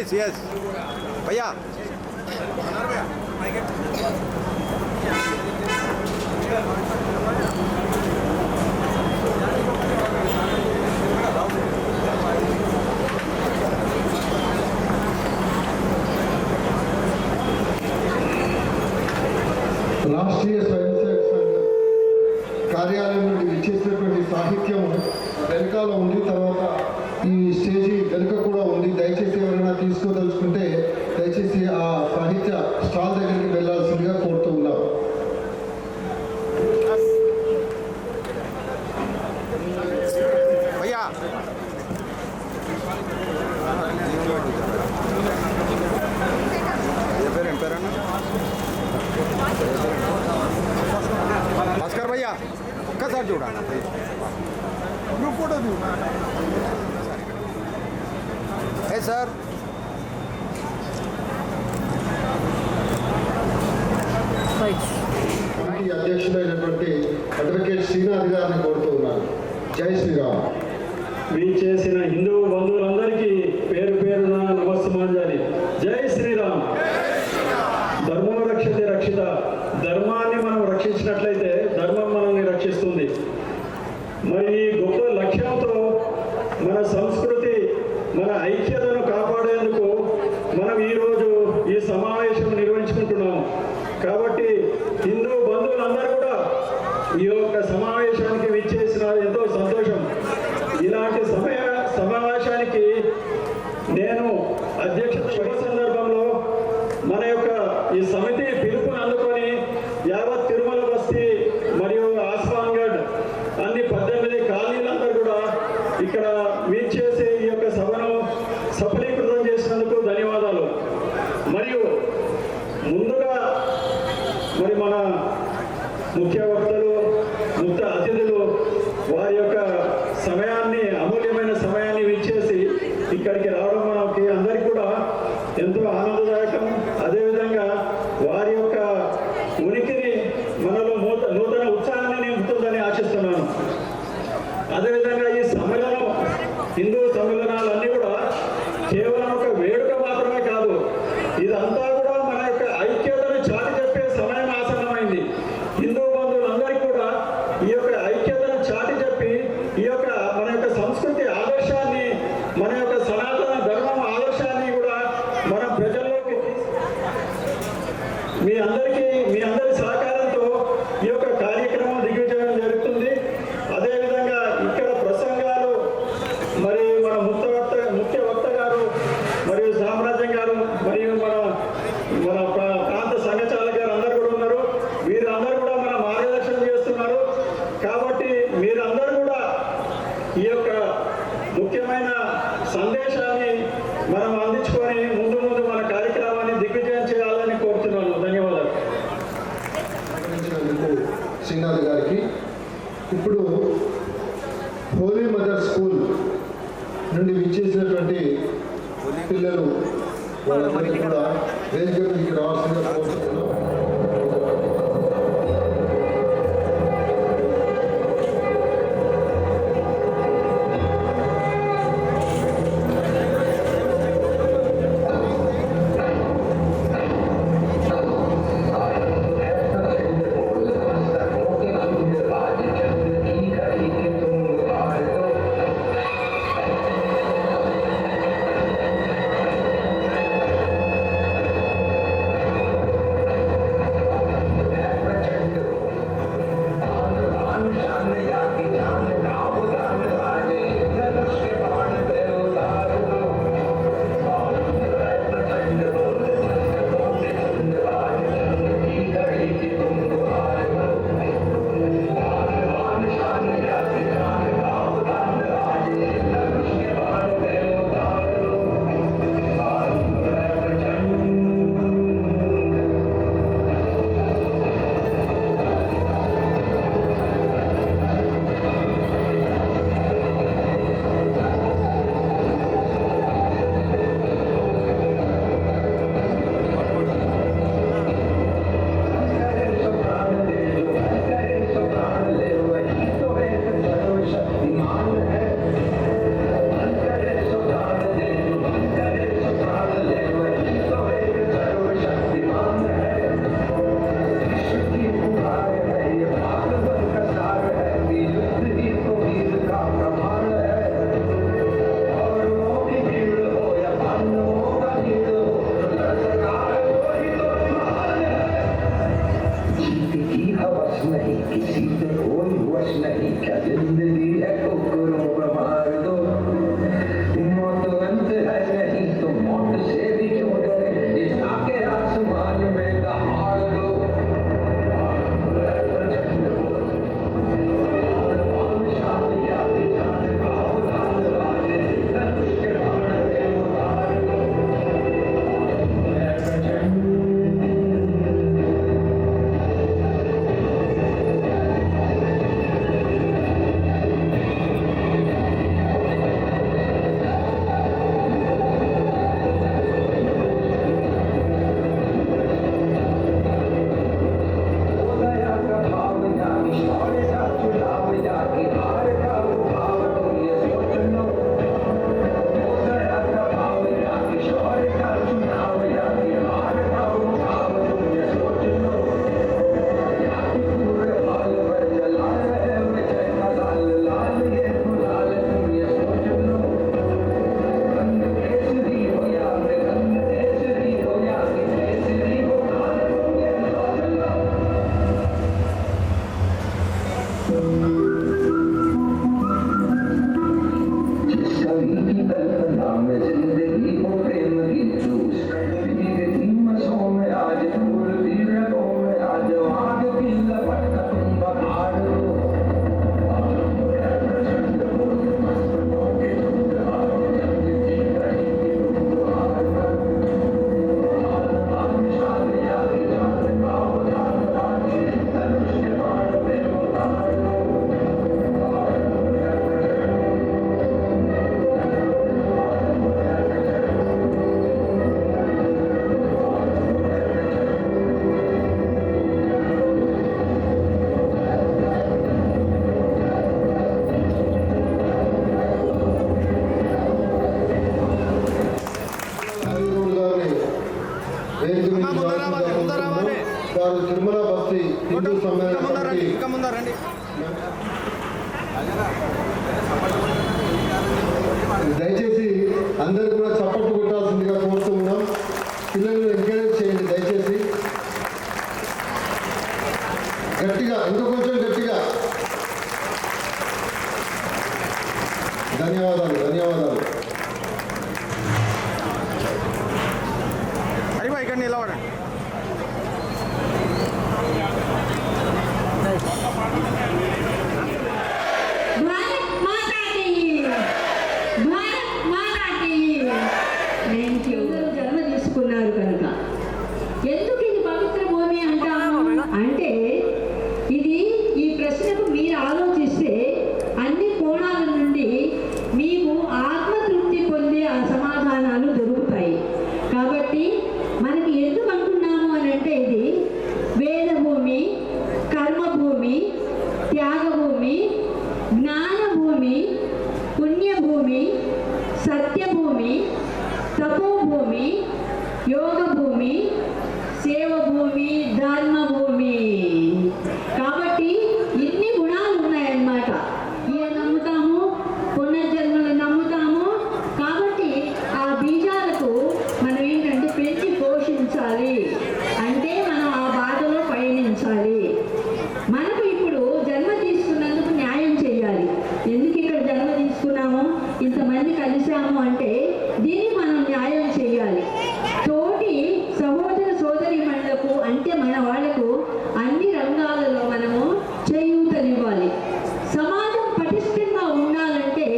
प्लीज यस भैया రాష్ట్రీయ స్వయం సేవక సంఘ కార్యాలయం నుండి ఇచ్చేసినటువంటి సాహిత్యం వెనకాల ఉంది. తర్వాత ఈ స్టేజీ వెనుక కూడా ఉంది. దయచేసి ఎవరైనా తీసుకోదలుచుకుంటే దయచేసి ఆ సాహిత్య స్టాల్ దగ్గరికి వెళ్ళాల్సిందిగా కోరుతూ ఉన్నాం. भैया ఏం పేరన్నా భాస్కర్ భయ్యా ఒక్కసారి చూడండి ప్లీజ్ గ్రూప్ ఫోటో ఏ సార్ కమిటీ అధ్యక్షులైనటువంటి అడ్వకేట్ శ్రీనాథ్ గారిని కోరుతూ ఉన్నాను. జై శ్రీరామ్. చేసిన హిందూ బంధువులందరికీ పేరు పేరున నమస్సుమాంజలి. జై శ్రీరామ్. ధర్మం రక్షతే రక్షిత. ధర్మాన్ని మనం రక్షించినట్లయితే ధర్మం మనల్ని రక్షిస్తుంది. మరి ఈ గొప్ప లక్ష్యంతో మన సంస్కృతి మన ఐక్యతను కాపాడేందుకు మనం ఈరోజు ఈ సమావేశం నిర్వహించుకుంటున్నాము. కాబట్టి హిందూ బంధువులందరూ కూడా ఈ యొక్క సమావేశానికి విచ్చేసిన ఎంతో సంతోషం. ఇలాంటి సమావేశానికి నేను అధ్యక్షత శుభ సందర్భంలో మన యొక్క ఈ సమితి పిలుపుని అందుకొని యావత్ తిరుమల బస్తీ మరియు ఆస్మాన్గఢ్ అన్ని 18 కాలనీలందరూ కూడా ఇక్కడ వీచేసి ఈ యొక్క సభను సఫలీకృతం చేసినందుకు ధన్యవాదాలు. మరియు ముందుగా మరి మన ముఖ్య వక్తలు ముఖ్య అతిథులు వారి యొక్క సమయాన్ని అమూల్యమైన సమయాన్ని విచ్చేసి ఇక్కడికి రావడం మనకి అందరికీ కూడా ఎంతో ఆనందదాయకం. అదేవిధంగా వారి యొక్క ఉనికిని మనలో నూతన ఉత్సాహాన్ని నింపుతుందని ఆశిస్తున్నాను. అదేవిధంగా ఈ సమ్మేళనం హిందూ సమ్మేళనాలన్నీ కూడా కేవలం ఒక వేడుక మాత్రమే కాదు, ఇదంతా కూడా మన యొక్క ఐక్యతను చాటి చెప్పే సమయం ఆసన్నమైంది. హిందూ బంధువులందరికీ కూడా ఈ యొక్క ఐక్యతను చాటి చెప్పి ఈ యొక్క మన యొక్క సంస్కృతి ఆదర్శాన్ని మన యొక్క సనాతన ధర్మం ఆదర్శాన్ని కూడా మన ప్రజల్లోకి మీ అందరి సహకారంతో ఈ యొక్క కార్యక్రమం దిగ్విజయం జరుగుతుంది. అదేవిధంగా ఇక్కడ ప్రసంగాలు మరి మన ముఖ్య వక్త గారు మరియు సామ్రాజ్యం గారు మరియు మన ప్రాంత సంఘచాలక గారు అందరూ కూడా ఉన్నారు. వీరందరూ కూడా మన మార్గదర్శనం చేస్తున్నారు. కాబట్టి మీరందరూ కూడా ఈ యొక్క ముఖ్యమైన సందేశాన్ని మనం అందించుకొని ముందు మన కార్యక్రమాన్ని దిగ్విజయం చేయాలని కోరుతున్నాను. ధన్యవాదాలు. శ్రీనాథ్ గారికి ఇప్పుడు హోలీ మదర్ స్కూల్ నుండి విచ్చేసినటువంటి పిల్లలు వాళ్ళందరికీ కూడా వేదిక మీదకి రావాల్సిందిగా కోరుతున్నాం. వేదిక మీద వారు తిరుమల బస్తీ హిందూ సమ్మేళన కమిటీ దయచేసి అందరూ కూడా చప్పట్లు కొట్టాల్సిందిగా కోరుతూ ఉన్నాం. పిల్లలను ఎంకరేజ్ చేయండి దయచేసి. గట్టిగా, ఇంకా కొంచెం గట్టిగా. ధన్యవాదాలు, ధన్యవాదాలు. ఇక్కడ నిలబడండి. భారత్ మాతా కీ భారత్ మాతా కీ. జన్మ తీసుకున్నారు కనుక ఎందుకు ఇది పవిత్ర భూమి అంటాము అంటే, ఇది ఈ ప్రశ్నకు మీరు ఆలోచిస్తే అన్ని కోణాల నుండి మీకు ఆత్మతృప్తి పొందే ఆ సమాధానాలు దొరుకుతాయి. కాబట్టి మనకి ఎందుకు అంటున్నాము అని అంటే, ఇది వేదభూమి, కర్మభూమి, త్యాగభూమి, జ్ఞానభూమి, పుణ్యభూమి, సత్యభూమి, తపోభూమి, యోగభూమి, సేవభూమి, ధర్మభూమి. కాబట్టి ఇన్ని గుణాలు ఉన్నాయన్నమాట. ఏ నమ్ముతాము, పునర్జన్మలు నమ్ముతాము. కాబట్టి ఆ బీజాలకు మనం ఏంటంటే పెంచి పోషించాలి. అంటే మనం ఆ బాటలో పయనించాలి. మనకు ఇప్పుడు జన్మ తీసుకున్నందుకు న్యాయం చేయాలి. ఎందుకు ఇక్కడ జన్మ తీసుకున్నాము, ఇంతమంది కలిసాము అంటే దీన్ని మనం న్యాయం చేయాలి. తోటి సహోదర సోదరీమణులకు అంటే మన వాళ్లకు అన్ని రంగాలలో మనము చేయూతనివ్వాలి. సమాజం పటిష్టంగా ఉండాలంటే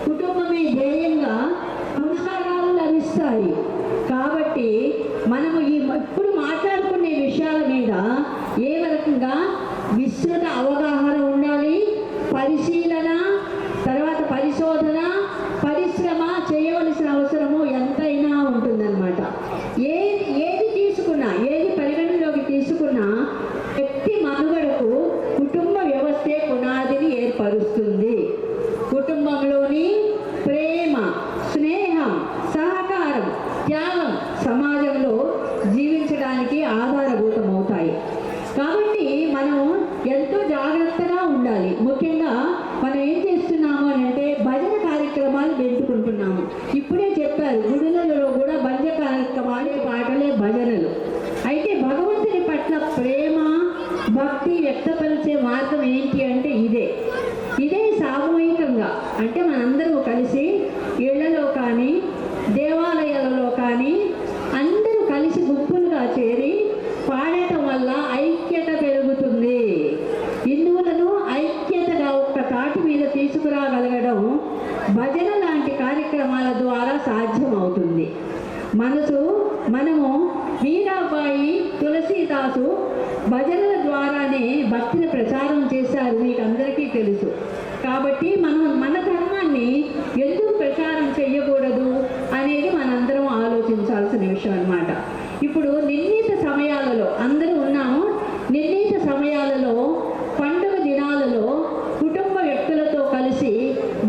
కుటుంబమే ధ్యేయంగా సంస్కారాలు లభిస్తాయి. కాబట్టి మనము ఇప్పుడు మాట్లాడుకునే విషయాల మీద ఏ రకంగా విస్తృత అవగాహన ఉండాలి. పరిశీలన, తర్వాత పరిశోధన, పరిశ్రమ చేయవలసిన అవసరము ఎంతైనా ఉంటుందన్నమాట. ఏది తీసుకున్నా, ఏది పరిగణలోకి తీసుకున్నా వ్యక్తి మనుగడకు కుటుంబ వ్యవస్థే పునాదిని ఏర్పరుస్తుంది. కుటుంబంలోని ప్రేమ, స్నేహం, సహకారం, త్యాగం సమాజంలో జీవించడానికి ఆధారభూతమవుతాయి. కాబట్టి మనం ఎంతో జాగ్రత్తగా ఉండాలి. ముఖ్యంగా మనం ఏం చేస్తున్నాము అని అంటే భజన కార్యక్రమాలు పెట్టుకుంటున్నాము. ఇప్పుడే చెప్పారు, గుడులలో కూడా భజన కార్యక్రమాలు, పాటలే భజనలు. అయితే భగవంతుని పట్ల ప్రేమ, భక్తి వ్యక్తపరిచే మార్గం ఏంటి అంటే ఇదే సామూహికంగా, అంటే మనందరూ కలిసి ఇళ్లలో కానీ దేవాలయాలలో కానీ అందరూ కలిసి గుంపులుగా చేరి పాడటం వల్ల ఐక్యత పెరుగుతుంది. హిందువులను ఐక్యతగా ఒక్క తాటి మీద తీసుకురాగలగడం భజన లాంటి కార్యక్రమాల ద్వారా సాధ్యమవుతుంది. మనము మీరాబాయి, తులసీదాసు భజనల ద్వారానే భక్తిని ప్రచారం చేశారు, మీకు అందరికీ తెలుసు. కాబట్టి మన ధర్మాన్ని ఎందుకు ప్రచారం చేయకూడదు అనేది మనందరం ఆలోచించాల్సిన విషయం అన్నమాట. ఇప్పుడు నిర్ణీత సమయాలలో అందరూ ఉన్నాము. నిర్ణీత సమయాలలో, పండుగ దినాలలో కుటుంబ వ్యక్తులతో కలిసి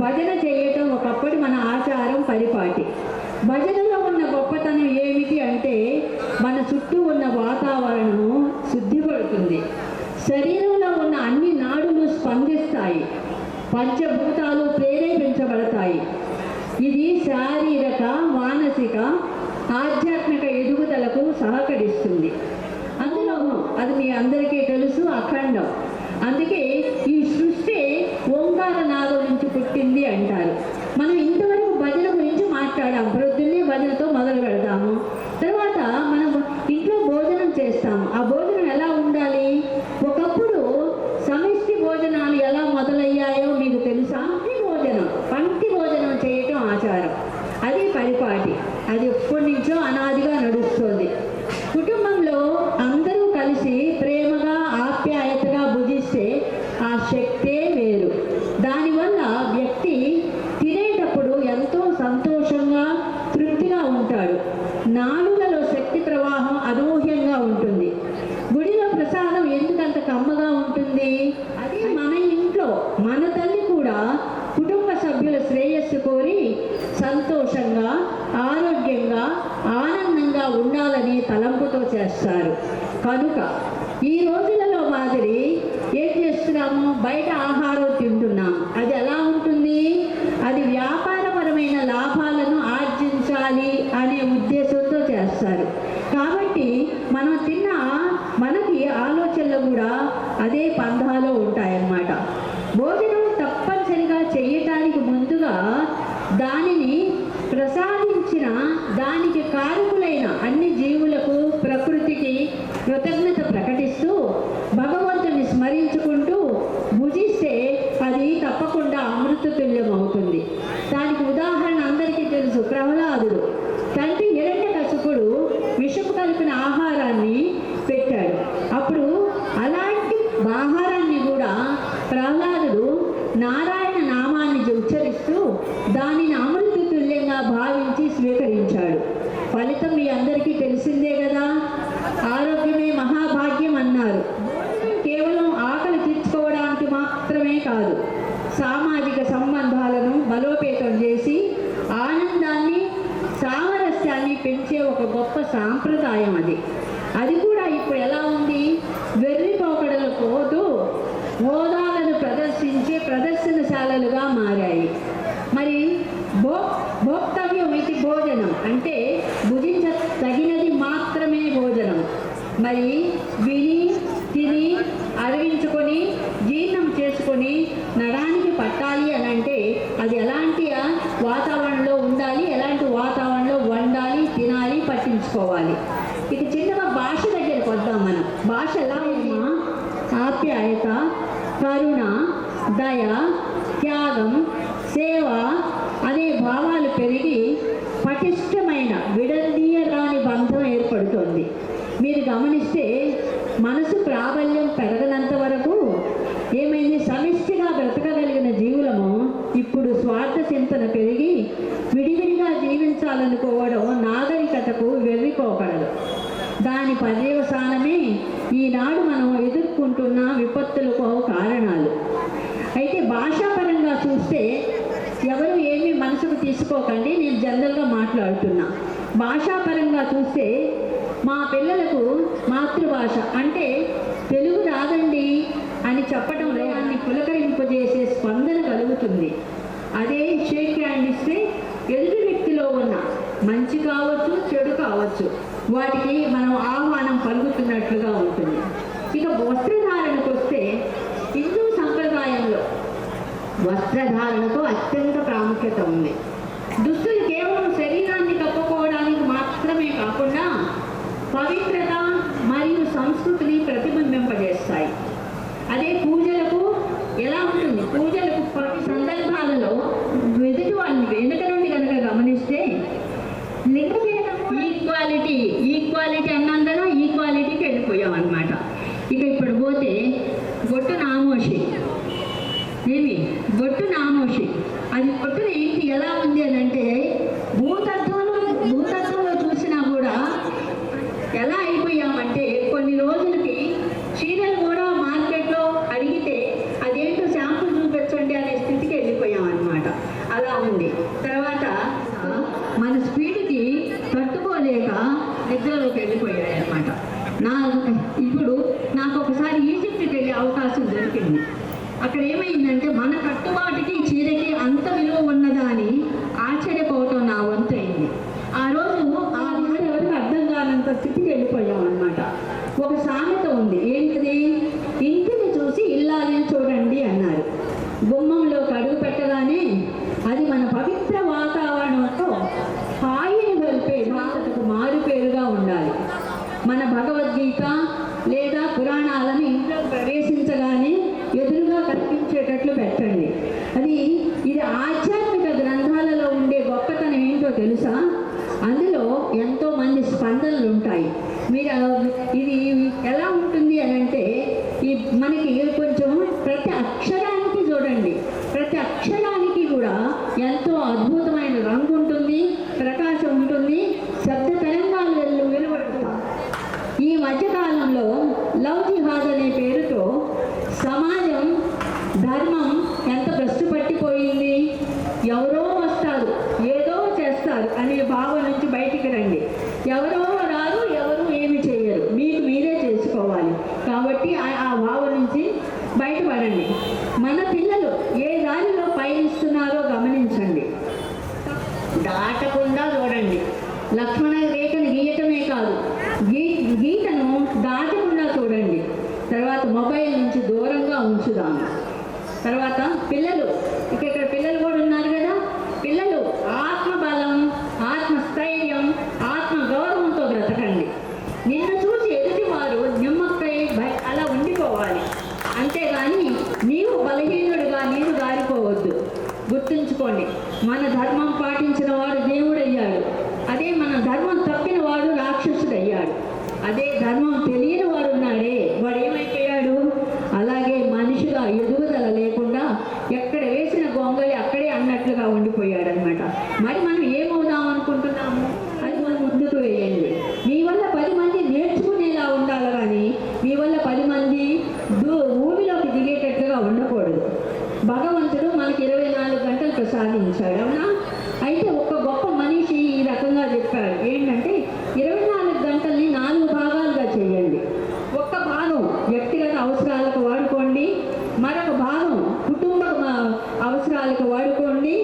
భజన చేయటం ఒకప్పటి మన ఆచారం, పరిపాటి. భజనలో ఉన్న గొప్పతనం ఏమిటి అంటే, మన చుట్టూ ఉన్న వాతావరణము శుద్ధిపడుతుంది. శరీరంలో ఉన్న అన్ని నాడులు స్పందిస్తాయి. పంచభూతాలు ప్రేరేపించబడతాయి. ఇది శారీరక, మానసిక, ఆధ్యాత్మిక ఎదుగుదలకు సహకరిస్తుంది. అందులో అది మీ అందరికీ తెలుసు, అఖండం. అందుకే ఈ సృష్టి ఓంకార నాదం నుంచి పుట్టింది అంటారు. మనం ఇంతవరకు భజన గురించి మాట్లాడాము. ప్రొద్దున్నే భజనతో మొదలు పెడతాము. తర్వాత మనం ఇంట్లో భోజనం చేస్తాము. ఆ భోజనం ఎలా ఉండాలి? ఒకప్పుడు సమిష్టి భోజనాలు ఎలా మొదలయ్యాయో మీకు తెలుసా? పంక్తి భోజనం చేయటం ఆచారం. అది పరిపాటి. అది ఎప్పటి నుంచో అనాదిగా నడుస్తుంది. కుటుంబంలో అందరూ కలిసి ప్రేమగా, ఆప్యాయతగా భుజిస్తే ఆ శక్తే వేరు. దానివల్ల వ్యక్తి తినేటప్పుడు ఎంతో సంతోషంగా, తృప్తిగా ఉంటాడు. నాలుకలో శక్తి ప్రవాహం అనూహ్యంగా ఉంటుంది. గుడిలో ప్రసాదం ఎందుకంత కమ్మగా ఉంటుంది? అది మన ఇంట్లో మన తల్లి కూడా కుటుంబ సభ్యుల శ్రేయస్సు కోరి సంతోషంగా, ఆరోగ్యంగా, ఆనందంగా ఉండాలని తలంపు చేస్తారు. కనుక ఈ రోజులలో మాదిరి ఏం చేస్తున్నాము, బయట ఆహారం తింటున్నాం. అది ఎలా ఉంటుంది, అది వ్యాపారపరమైన లాభాలను ఆర్జించాలి అనే ఉద్దేశంతో చేస్తారు. కాబట్టి మనం తిన్న మనకి ఆలోచనలు కూడా అదే పంధాలో ఉంటాయన్నమాట. భోజనం తప్పనిసరిగా చేయటానికి ముందుగా దానిని ప్రసాదించిన దానికి కారకులైన అన్ని జీవులకు, ప్రకృతికి కృతజ్ఞత ప్రకటిస్తూ భగవంతుని స్మరించుకుంటూ భుజిస్తే అది తప్పకుండా అమృతతుల్యం అవుతుంది. దానికి ఉదాహరణ అందరికీ తెలుసు, ప్రహ్లాదుడు. తండ్రి హిరణ్యకశిపుడు విషపు కలిపిన ఆహారాన్ని పెట్టాడు. అప్పుడు అలాంటి ఆహారాన్ని కూడా ప్రహ్లాదుడు నారాయణ నామాన్ని ఉచ్చరిస్తూ దానిని అమృతతుల్యంగా భావించి స్వీకరించాడు. ఫలితం మీ అందరికీ తెలిసిందే కదా. ఆరోగ్యమే మహాభాగ్యం అన్నారు. కేవలం ఆకలి తీర్చుకోవడానికి మాత్రమే కాదు, సామాజిక సంబంధాలను బలోపేతం చేసి ఆనందాన్ని, సామరస్యాన్ని పెంచే ఒక గొప్ప సాంప్రదాయం అది. అది కూడా ఇప్పుడు ఎలా ఉంది, వెర్రి పోకడల పోతూ హోదాలను ప్రదర్శించే ప్రదర్శనశాలలుగా మారాయి. మరి భోక్తవ్యం ఇది భోజనం అంటే భుజించ తగినది మాత్రమే భోజనం. మరి విని తిని అరవించుకొని జీర్ణం చేసుకొని నరానికి పట్టాలి అని అంటే అది ఎలాంటి వాతావరణంలో ఉండాలి, ఎలాంటి వాతావరణంలో వండాలి, తినాలి, పట్టించుకోవాలి. ఇక చిన్నగా భాష దగ్గరికి వద్దాం. మనం భాష ఎలా ఉన్నా ఆప్యాయత, కరుణ, దయ, త్యాగం, సేవ అనే భావాలు పెరిగి పటిష్టమైన విడదీయరాని బంధం ఏర్పడుతుంది. మీరు గమనిస్తే మనసు ప్రాబల్యం పెరగనంత వరకు ఏమైంది, సమిష్టిగా బ్రతకగలిగిన జీవులము ఇప్పుడు స్వార్థ చింతన పెరిగి విడివిడిగా జీవించాలనుకోవడం నాగరికతకు వెర్రిపోకడలు. దాని పర్యవసానమే ఈనాడు మనం ఎదుర్కొంటున్న విపత్తులకు కారణాలు. అయితే భాషాపరంగా చూస్తే ఎవరు ఏమీ మనసుకు తీసుకోకండి, నేను జనరల్గా మాట్లాడుతున్నా. భాషాపరంగా చూస్తే మా పిల్లలకు మాతృభాష అంటే తెలుగు రాదండి అని చెప్పడంలో దాన్ని పులకరింపజేసే స్పందన కలుగుతుంది. అదే షేక్ హ్యాండ్ ఇస్తే ఎదుటి వ్యక్తిలో ఉన్న మంచి కావచ్చు, చెడు కావచ్చు, వాటికి మనం ఆహ్వానం పలుకుతున్నట్లుగా ఉంటుంది. ఇక వస్త్రధారణకు వస్తే హిందూ సంప్రదాయంలో వస్త్రధారణకు అత్యంత ప్రాముఖ్యత ఉంది. దుస్తులు కేవలం శరీరాన్ని కప్పుకోవడానికి మాత్రమే కాకుండా పవిత్రత మరియు సంస్కృతిని ప్రతిబింబింపజేస్తాయి. అదే పూజలకు ఎలా ఉంటుంది, పూజలకు ప్రతి సందర్భాలలో ఎదుటి వాళ్ళని వెనుక నుండి కనుక గమనిస్తే ఈక్వాలిటీ అన్నందున ఈక్వాలిటీకి వెళ్ళిపోయాం అన్నమాట. ఇక ఇప్పుడు పోతే బొట్టు నామోషి, బొట్టు నామోషి అది బొట్టున ఏంటి ఎలా ఉంది అని అంటే భూతత్వంలో చూసినా కూడా ఎలా అయిపోయామంటే కొన్ని రోజులకి చీరలు కూడా మార్కెట్లో అడిగితే అదేంటో శాంపుల్ చూపించండి అనే స్థితికి వెళ్ళిపోయాం అన్నమాట. అలా ఉంది. తర్వాత మన స్పీడ్కి తట్టుకోలేక నిద్రలోకి వెళ్ళిపోయాయి అన్నమాట. ఇప్పుడు నాకు ఒకసారి ఈజిప్ట్కి వెళ్ళే అవకాశం దొరికింది. అక్కడ ఏమైందంటే మన కట్టుబాటుకి చీరకి అంత విలువ ఉన్నదా అని ఆశ్చర్యపోవటం నా వంతు అయింది. ఆ రోజు ఆ మాట ఎవరికి అర్థం కానంత స్థితికి వెళ్ళిపోయాం అన్నమాట. ఒక సామెత ఉంది, ఏంటిది, ఇంటిని చూసి ఇల్లాలని చూడండి అన్నారు. గుమ్మంలోకి అడుగు పెట్టగానే అది మన పవిత్ర వాతావరణంతో హాయిని గొలిపే భాషకు మారు పేరుగా ఉండాలి. మన భగవద్గీత లేదా పురాణాలను ఇంట్లో ప్రవేశించగానే ఎదురుగా కనిపించేటట్లు పెట్టండి. ఇది ఆధ్యాత్మిక గ్రంథాలలో ఉండే గొప్పతనం ఏంటో తెలుసా, అందులో ఎంతో మంది స్పందనలు ఉంటాయి. ఇది ఎలా ఉంటుంది అని అంటే మనకి కొంచెం ప్రతి అక్షరానికి చూడండి, ప్రతి అక్షరానికి కూడా ఎంతో అద్భుతమైన రంగు ఉంటుంది, ప్రకాశం ఉంటుంది, శబ్ద తరంగాలు వెలువడుతుంది. ఈ మధ్యకాలంలో లవ్ జిహాద్ అనే పేరుతో సమాజం ధర్మం ఎంత భ్రష్టు పట్టిపోయింది. ఎవరో వస్తారు, ఏదో చేస్తారు అనే భావం నుంచి బయటికి రండి. ఎవరో రారు, ఎవరు ఏమి చేయరు. మొబైల్ నుంచి దూరంగా ఉంచుదాము. తర్వాత పిల్లలు, ఇక్కడ పిల్లలు కూడా ఉన్నారు కదా, పిల్లలు ఆత్మబలం, ఆత్మస్థైర్యం, ఆత్మ గౌరవంతో బ్రతకండి. నిన్ను చూసి ఎదుటి వారు నిమ్మక్కై అలా ఉండిపోవాలి. అంతేగాని నీవు బలహీనుడిగా నీవు గారిపోవద్దు. గుర్తుంచుకోండి, మన ధర్మం పాటించిన వాడు దేవుడయ్యాడు. అదే మన ధర్మం తప్పిన వాడు రాక్షసుడయ్యాడు. అదే ధర్మం తెలియని వాడు ఉన్నాడే, వాడు ఏమైపోయాడు? అలాగే మనిషిగా ఎదుగుదల లేకుండా ఎక్కడ వేసిన గొంగలి అక్కడే అన్నట్లుగా ఉండిపోయాడు అనమాట. మరి మనం ఏమవుదాం అనుకుంటున్నాము? అది మనం ముందుకు వేయండి. మీ వల్ల 10 మంది నేర్చుకునేలా ఉండాలి, కానీ మీ వల్ల 10 మంది ఊరిలోకి దిగేటట్లుగా ఉండకూడదు. భగవంతుడు మనకి 24 గంటలు ప్రసాదించాడు, అవునా? అయితే ఒక గొప్ప మనిషి ఈ రకంగా చెప్పాడు. ఏంటంటే 24 గంటల్ని 4 భాగాలుగా చేయండి. ఒక్క భాగం వ్యక్తిగత అవసరాలకు వాడుకోండి, మరొక భాగం కుటుంబ అవసరాలకు వాడుకోండి,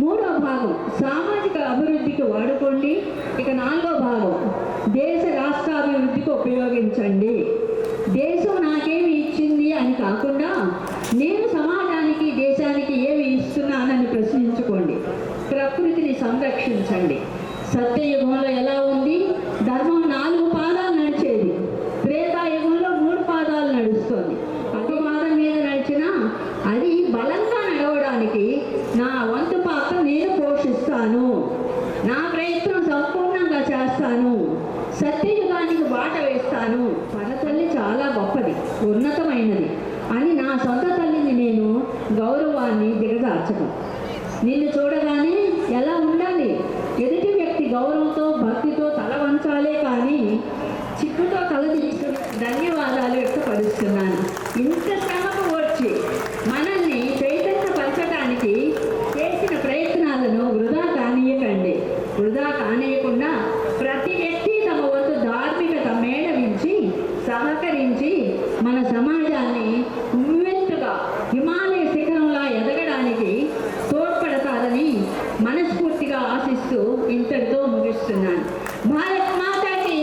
3వ భాగం సామాజిక అభివృద్ధికి వాడుకోండి, ఇక 4వ భాగం దేశ రాష్ట్రాభివృద్ధికి ఉపయోగించండి. దేశం నాకేమి ఇచ్చింది అని కాకుండా నేను సమాజానికి దేశానికి ఏమి ఇస్తున్నానని ప్రశ్నించుకోండి. ప్రకృతిని సంరక్షించండి. సత్యయుగంలో ఎలా ఉంది? ధర్మం 4 పాదాలు నడిచేది. త్రేతాయుగంలో 3 పాదాలు నడుస్తుంది. ఒక పాదం మీద నడిచినా అది బలంగా నడవడానికి నా వంతు పాత్ర నేను పోషిస్తాను, నా ప్రయత్నం సంపూర్ణంగా చేస్తాను, సత్యయుగానికి బాట వేస్తాను. పరతల్లి చాలా గొప్పది, ఉన్నతమైనది అని నా సొంత తల్లిని నేను గౌరవాన్ని దిగజార్చను. నిన్ను చూడగానే ఎలా ఉండాలి? ఎదుటి వ్యక్తి గౌరవంతో భక్తితో తల వంచాలే, కానీ చిక్కుతో తలదించుకుని ధన్యవాదాలు వ్యక్తపరుస్తున్నాను. ఇంత శ్రమకు వచ్చి మనల్ని చైతన్యపరచడానికి చేసిన ప్రయత్నాలను వృధా కానీయకండి. వృధా కానీయకుండా ప్రతి వ్యక్తి తమ వంతు ధార్మికత మేళవించి సహకరించి మన సమాజాన్ని ఉవ్వెత్తుగా హిమాలయ శిఖరంలా ఎదగడానికి తోడ్పడతారని మనస్ఫూర్తిగా ఆశిస్తూ ఇంతటితో ముగిస్తున్నాను. భారత్ మాతాకి.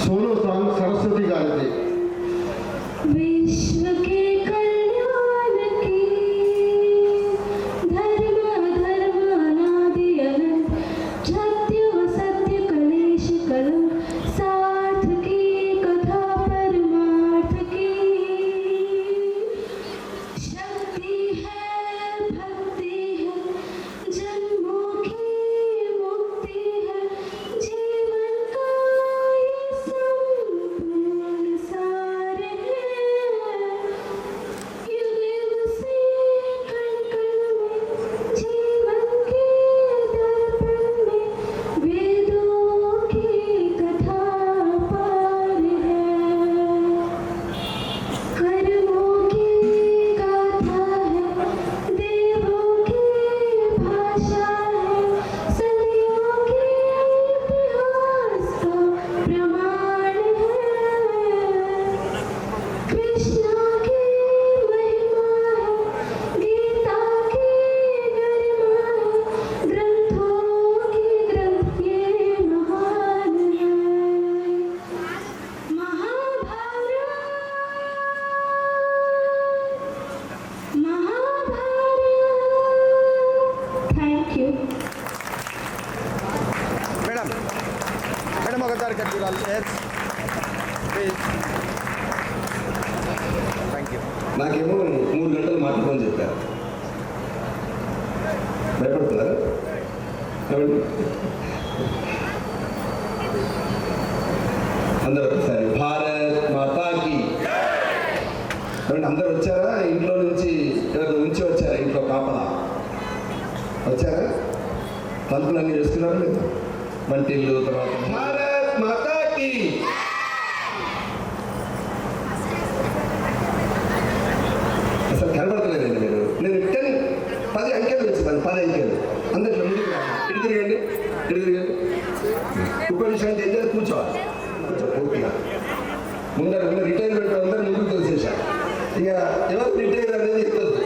సోలో సాంగ్ సరస్వతి గారిది. विश्व के कल्याण की धर्म धर्मानादि अनंत सत्य व सत्य कलेश कलम सार्थ की कथा परमार्थ की शक्ति है भक्ति है जन्मों की मुक्ति है जीवन का ये संपूर्ण सार है। युग युग से कण कण में जीवन के दर्पण में वेदों की कथा पार है। कर्मों की गाथा है, देवों की भाषा है, सदियों के इतिहास का प्रमाण है। कृष्णा की महिमा है, गीता की गरिमा है, ग्रंथों की ग्रंथ ये महान है। Mahabharata thank you. Madam madam ఒకసారి ఇక్కడ చూడాలి. ప్లీజ్. Thank you. నాకేమో 3 గంటలు మాట్లాడమని చెప్పారు. భయపడుతున్నారు? ఏమండి? అందరూ ఒకసారి భారత్ మాతాకి. ఏమంటే అందరూ వచ్చారా? ఇంట్లో నుంచి ఎవరు నుంచి వచ్చారా? ఇంట్లో కాపలా వచ్చారా? తలుపులన్నీ చేసుకున్నారా లేదు? వంటిల్లు తర్వాత భారత్ మాతాకి. అసలు కనబడతలేదండి మీరు. నేను 10 అంకెలు వచ్చేదాన్ని, 10 అంకెలు అందరిలో ముందుకు రా. ఇటు తిరగండి, ఇటు తిరగండి. ఉప విషయం చేయాలి. కూర్చోవాలి, కూర్చో పూర్తిగా. ముందర ఉన్న రిటైర్మెంట్ అందరూ ముందుకు తోసేశారు. ఇక ఎవరు రిటైర్ అనేది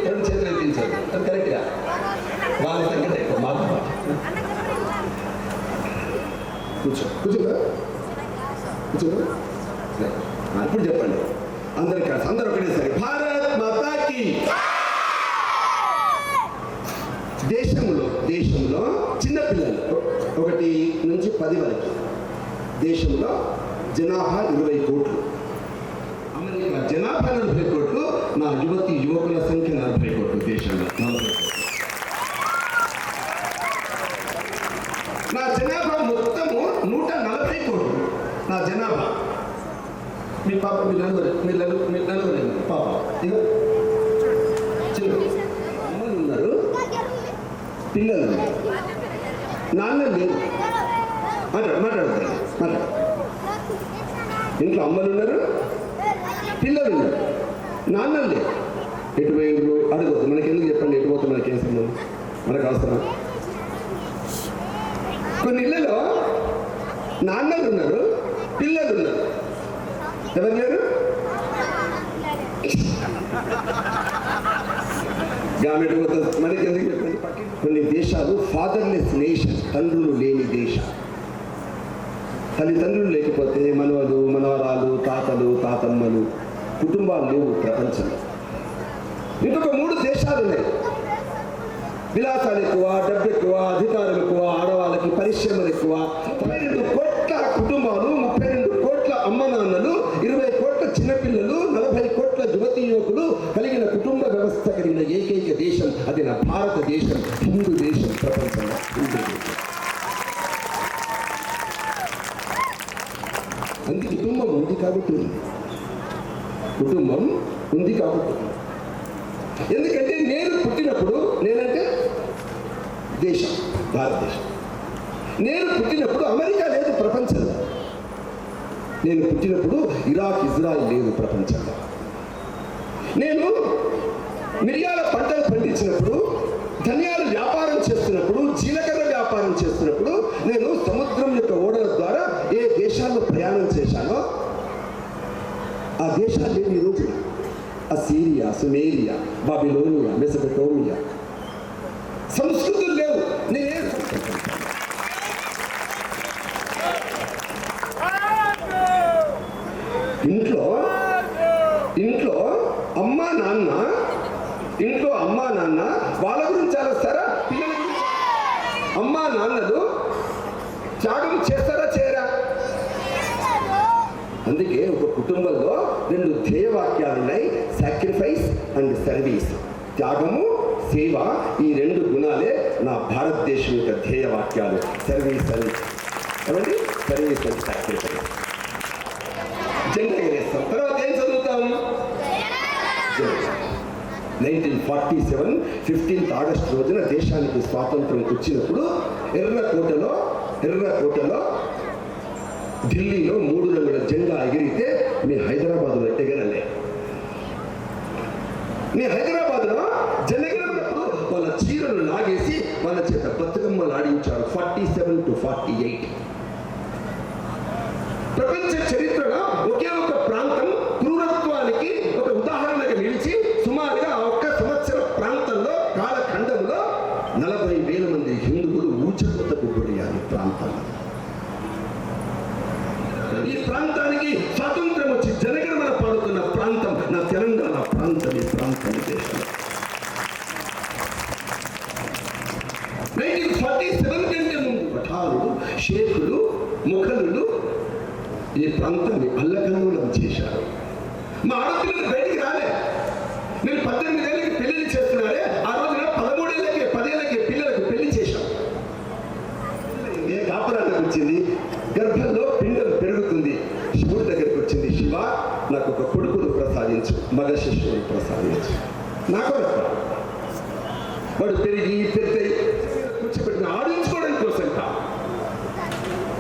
రెండు చేతులు ఎత్తించారు. అది కరెక్ట్గా వాళ్ళ సంగతి ఎక్కువ మాకు కూర్చోదా ఇప్పుడు చెప్పండి అందరు కలిసి అందరూ ఒకటేసారి భారత్ మాతాకి. దేశంలో చిన్నపిల్లలు 1 నుంచి 10 వరకు దేశంలో జనాభా 20 కోట్లు. అమెరికా జనాభా 40 కోట్లు. నా యువకుల సంఖ్య 40 కోట్లు. దేశంలో 40 కోట్లు. నా జనాభా మొత్తము 140 కోట్లు. నా జనాభా మీ పాప మీరు నలుగురు పాప ఇక అమ్మలు ఉన్నారు, పిల్లలు ఉన్నారు, నాన్న లేదు. మాట్లాడతారు. ఇంట్లో అమ్మలు ఉన్నారు, పిల్లలు ఉన్నారు, నాన్న లేదు. ఎటు పోయిండ్రు అడగద్దు. మనకి ఎందుకు చెప్పండి, ఎటు పోతే మనకేం సంబంధం, మనకు అవసరం. కొన్ని ఇళ్ళలో నాన్నలు ఉన్నారు, పిల్లలు ఉన్నారు, ఎవరు లేరు. మనకి ఎందుకు చెప్పండి. కొన్ని దేశాలు ఫాదర్లెస్ నేషన్, తండ్రులు లేని దేశాలు. తల్లిదండ్రులు లేకపోతే మనవలు, మనవరాలు, తాతలు, తాతమ్మలు, కుటుంబాలు లేవు ప్రపంచంలో. ఇంకొక 3 దేశాలు ఉన్నాయి. విలాసాలు ఎక్కువ, డబ్బు ఎక్కువ, అధికారం ఎక్కువ, ఆడవాళ్ళకి పరిశ్రమలు ఎక్కువ. 32 కోట్ల కుటుంబాలు, 32 కోట్ల అమ్మ నాన్నలు, 20 కోట్ల చిన్నపిల్లలు, 40 కోట్ల యువతీ యువకులు కలిగిన కుటుంబ వ్యవస్థ కలిగిన ఏకైక దేశం అది నా భారతదేశం. హిందూ దేశం, ప్రపంచంలో హిందూ దేశం. అందుకే కుటుంబం ఉంది కాబట్టి ఎందుకంటే నేను పుట్టినప్పుడు, నేనంటే దేశం భారతదేశం. నేను పుట్టినప్పుడు అమెరికా లేదు ప్రపంచంలో. నేను పుట్టినప్పుడు ఇరాక్, ఇజ్రాయిల్ లేదు ప్రపంచంలో. నేను మిరియాల పంటలు పండించినప్పుడు, ధనియాలు వ్యాపారం చేస్తున్నప్పుడు, జీలకర్ర వ్యాపారం చేస్తున్నప్పుడు నేను సముద్రం యొక్క ఓడల ద్వారా ఏ దేశాల్లో ప్రయాణం చేశానో ఆ దేశాలు లేని రోజు అసీరియా, సుమేరియా, బాబిలోనియా, మెసొపొటేమియా సంస్కృతులు లేవు. నేనే ఇంట్లో అమ్మా నాన్న వాళ్ళ గురించి ఆలోచిస్తారా, పిల్లల గురించి? అమ్మా నాన్నలు త్యాగం చేస్తారా, చేయరా? అందుకే ఒక కుటుంబంలో 2 ధ్యేయవాక్యాలు ఉన్నాయి, సాక్రిఫైస్ అండ్ సర్వీస్. త్యాగము, సేవ, ఈ 2 గుణాలే నా భారతదేశం యొక్క ధ్యేయవాక్యాలు. Service and sacrifice. జెండా ఎగరేస్తాం. తర్వాత ఏం చదువుతాం? 1947 15th ఆగస్ట్ రోజున దేశానికి స్వాతంత్రం వచ్చినప్పుడు ఎర్రకోటలో ఢిల్లీలో 3 రంగుల జెండా ఎగిరితే మీ హైదరాబాద్లో ఎగరలే. మీ హైదరాబాద్లో జెండా ఎగిరినప్పుడు వాళ్ళ చీరలు లాగేసి వాళ్ళ చేత బతుకమ్మలు ఆడించారు. 47 to 48. ప్రపంచ చరిత్రలో ఒకే ఒక ప్రాంతం క్రూరత్వానికి ఒక ఉదాహరణగా నిలిచి సుమారుగా ఒక్క సంవత్సర ప్రాంతంలో కాలఖండంలో 40,000 మంది హిందువులు ఊచకొత్తకు గురయ్యారు. ఈ ప్రాంతానికి స్వాతంత్రం వచ్చి జనగణమన పాడుతున్న ప్రాంతం నా తెలంగాణ ప్రాంతం. ఈ ప్రాంతం దేశంలో 1947 కంటే ముందు పఠాలు, షేకులు, ముఘలులు ఈ ప్రాంతాన్ని అల్లకల్లోలం చేశారు. మా ఆడపిల్లలు బయటికి రాలే. నేను 18 ఏళ్ళకి పెళ్లి చేస్తున్నారే, ఆ రోజున 13 ఏళ్ళకి 10 ఏళ్ళకి పిల్లలకు పెళ్లి చేశాం. ఏ కాపురానికి వచ్చింది, గర్భంలో పిండం పెరుగుతుంది. శివుడి దగ్గరికి వచ్చింది, శివ నాకు ఒక కొడుకును ప్రసాదించు, మగ శిష్యుని ప్రసాదించు. నాకు వాడు పెరిగి కూర్చోబెట్టిన ఆడించుకోవడానికి కోసం కాదు,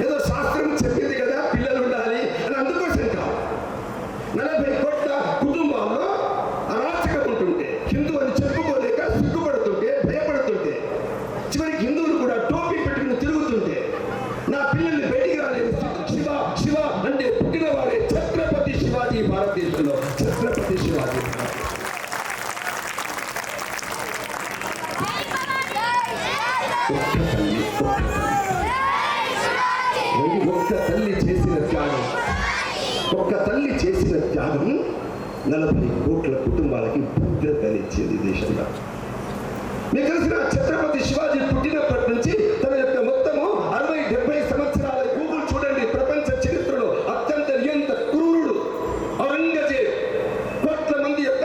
ఏదో శాస్త్రం చెప్పింది కదా పిల్లలు ఉండాలి అని అందుకోసం కాదు. 40 కోట్ల కుటుంబాల్లో అరాచకం ఉంటుంటే, హిందూ అని చెప్పుకోలేక సిగ్గుపడుతుంటే, భయపడుతుంటే, చివరికి హిందువులు కూడా టోపీ పెట్టుకుని తిరుగుతుంటే నా పిల్లల్ని బయటికి రాలేదు. శివ శివ అంటే పుట్టిన వారే ఛత్రపతి శివాజీ ఈ భారతదేశంలో ఛత్రపతి శివాజీ. ఒక్క తల్లి చేసిన త్యాగం, ఒక్క తల్లి చేసిన త్యాగం 40 కోట్ల కుటుంబాలకి భద్రతనిచ్చింది దేశంలో. మీకు తెలిసిన ఛత్రపతి శివాజీ పుట్టినప్పటి నుంచి తన యొక్క మొత్తము 60-70 సంవత్సరాల గూగుల్ చూడండి, ప్రపంచ చరిత్రలో అత్యంత నియంత క్రూరుడు ఔరంగజేబ్, కోట్ల మంది యొక్క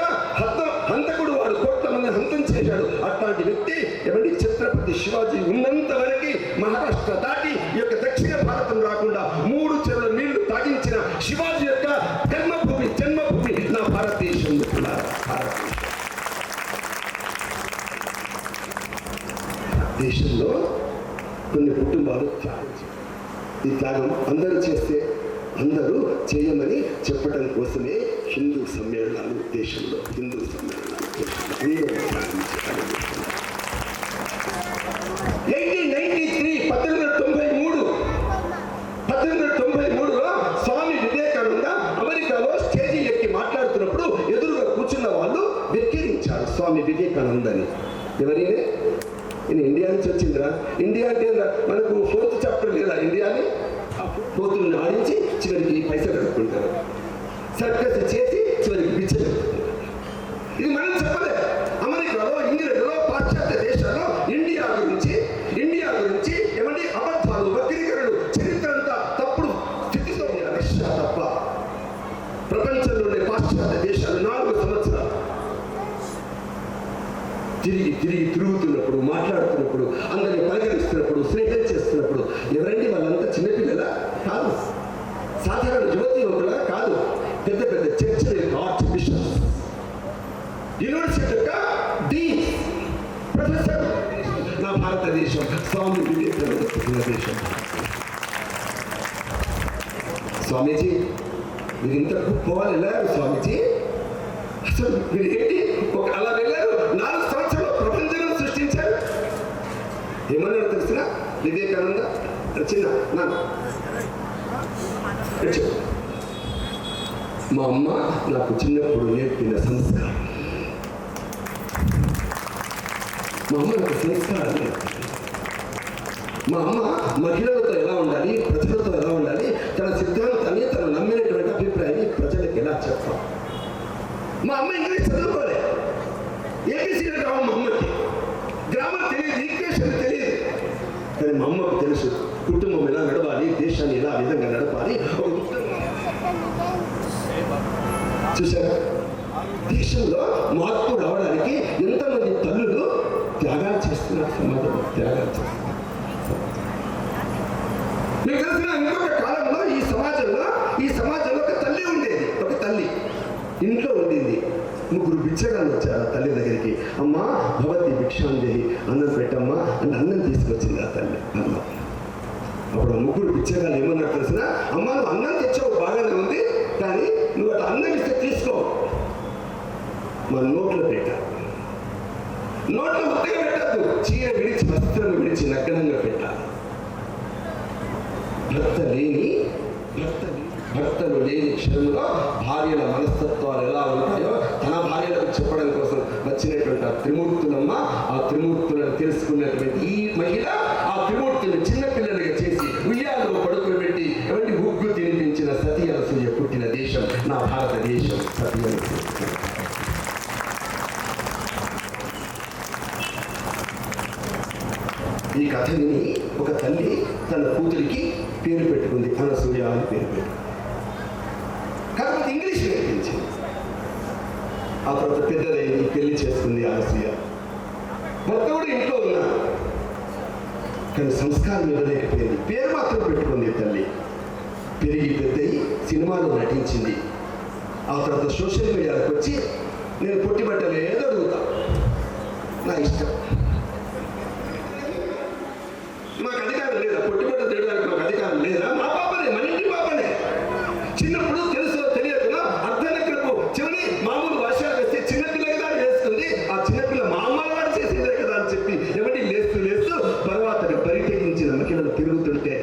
హంతకుడు వాడు, కోట్ల మంది హంతం చేశాడు. అట్లాంటి వ్యక్తి ఎవరి ఛత్రపతి శివాజీ ఉన్నంత వరకు మహారాష్ట్ర దాటి ఈ యొక్క దక్షిణ భారతం రాకుండా 3 చెరువుల నీళ్లు తాగించిన శివాజీ యొక్క జన్మభూమి నా భారతదేశం. దేశంలో కొన్ని కుటుంబాలు త్యాగం, ఈ త్యాగం అందరూ చేస్తే అందరూ చేయమని చెప్పడం కోసమే హిందూ సమ్మేళనాలు దేశంలో, హిందూ సమ్మేళనాలు దేశంలో 1893లో స్వామి వివేకానంద అమెరికాలో స్టేజీ ఎక్కి మాట్లాడుతున్నప్పుడు ఎదురుగా కూర్చున్న వాళ్ళు వెక్కిరించారు స్వామి వివేకానందని. ఎవరైనా నేను ఇండియా నుంచి వచ్చిందిరా, ఇండియా అంటే మనకు 4th చాప్టర్ లేదా, ఇండియాని పోతుల్ని ఆడించి చివరికి పైసలు కట్టుకుంటారు, సర్కస్ చేసి చివరికి బిచ్చ కట్టుకుంటారు. ఇది మనం చెప్పలేదు. అమెరికాలో, ఇంగ్లాండ్లో, పాశ్చాత్య దేశాల్లో ఇండియా గురించి ఏమంటే అబద్ధాలు, వక్రీకరణలు, చరిత్ర అంతా తప్పుడు స్థితితో రష్యా తప్ప ప్రపంచంలోని పాశ్చాత్య దేశాలు 4 సంవత్సరాలు తిరుగుతున్నప్పుడు, మాట్లాడుతున్నప్పుడు, అందరినీ పలకరిస్తున్నప్పుడు, స్నేహం చేస్తున్నప్పుడు ఎవరండి వాళ్ళంతా చిన్నపిల్లల కాదు, సాధారణ యువతి యువకుల కాదు, పెద్ద పెద్ద చర్చల ఆర్చ్ బిషప్స్, యూనివర్సిటీ యొక్క డీన్, ప్రొఫెసర్. నా భారతదేశం స్వామి వివేకానంద పుట్టిన దేశం. స్వామీజీ మీరు ఇంత గొప్పవాళ్ళు వెళ్ళారు స్వామీజీ, అసలు మీరు ఏంటి అలా వెళ్ళారు, 4 సంవత్సరాలు ప్రపంచం సృష్టించారు. ఏమన్నాడు తెలిసిన వివేకానంద? చిన్న మా అమ్మ నాకు చిన్నప్పుడు నేర్పిన సంస్కారం, మా అమ్మ నాకు సంస్కారాలు నేర్పింది. మా అమ్మ మహిళలతో ఎలా ఉండాలి, ప్రజలతో ఎలా ఉండాలి, తన సిద్ధాంతాన్ని, తను నమ్మినటువంటి అభిప్రాయాన్ని ప్రజలకు ఎలా చెప్పాలి. మా అమ్మ ఇంగ్లీష్ చదువుకోలే, ఏబీసీలు రావు మా అమ్మకి, గ్రామర్ తెలియదు, ఈక్వేషన్ తెలియదు. కానీ మా అమ్మకు తెలుసు కుటుంబం ఎలా నడవాలి, దేశాన్ని ఎలా విధంగా నడపాలి. చూసారా దేశంలో మార్పు రావడానికి ఎంతమంది తల్లులు త్యాగాలు చేస్తున్నారు, సమాజంలో త్యాగాలు చేస్తున్నారు. మీకు తెలిసిన ఇంకొక కాలంలో ఈ సమాజంలో ఒక తల్లి ఉండేది, ఒక తల్లి ఇంట్లో ఉండింది. 3 బిచ్చగాళ్ళు వచ్చారు ఆ తల్లి దగ్గరికి. అమ్మా భవతి భిక్షాందేహి, అన్నం పెట్టమ్మా అంటే అన్నం తీసుకొచ్చింది ఆ తల్లి. అమ్మ అప్పుడు 3 బిచ్చగాళ్ళు ఏమన్నా తెలిసిన, అమ్మ నువ్వు అన్నం తెచ్చావు బాగానే ఉంది, కానీ నువ్వు అట్లా అన్నం ఇస్తే తీసుకో, మా నోట్లో పెట్టాలి, నోట్లో ఉత్తగా పెట్టద్దు, చీర విడిచి వస్త్రం విడిచి నగ్నంగా పెట్టాలి. భర్తలు లేని క్షణంలో భార్యల మనస్తత్వాలు ఎలా ఉంటాయో తన భార్యలకు చెప్పడం కోసం వచ్చినటువంటి ఆ త్రిమూర్తులమ్మ, ఆ త్రిమూర్తులను తెలుసుకున్నటువంటి ఈ మహిళ ఆ త్రిమూర్తులను చిన్నపిల్లలుగా చేసి ఉయ్యాలలో పడుకోబెట్టి ఎవరి ఉగ్గు తినిపించిన సతీ అనసూయ పుట్టిన దేశం నా భారతదేశం. సతీ అనసూయ ఈ కథ విని ఒక తల్లి తన కూతురికి పేరు పెట్టుకుంది, అనసూయ అని పేరు పెట్టుకుంది. కాకపోతే ఇంగ్లీష్ నేర్పించింది. ఆ తర్వాత పెద్దదైంది, పెళ్లి చేసుకుంది అనసూయ. భర్త కూడా ఇంట్లో ఉన్నారు, కానీ సంస్కారం ఇవ్వలేకపోయింది. పేరు మాత్రం పెట్టుకుంది తల్లి. పెరిగి పెద్దయి సినిమాలో నటించింది. ఆ తర్వాత సోషల్ మీడియాలకు వచ్చి నేను పొట్టి బట్టలు ఏదో అడుగుతా, నా ఇష్టం, మాకు అధికారం లేదా, పొట్టిబట్టలు తినడానికి మాకు అధికారం లేదా, మా పాపనే, మన ఇంటి పాపనే. చిన్నప్పుడు తెలుసో తెలియకుండా అర్ధనక్కలకు చివరి మామూలు వర్షాలు వేస్తే చిన్నపిల్ల కదా వేస్తుంది, ఆ చిన్నపిల్ల మా అమ్మ వాడు చేసేదే కదా అని చెప్పి ఎవరి లేస్తూ తర్వాత బరి తెగించిన మహిళలు తిరుగుతుంటే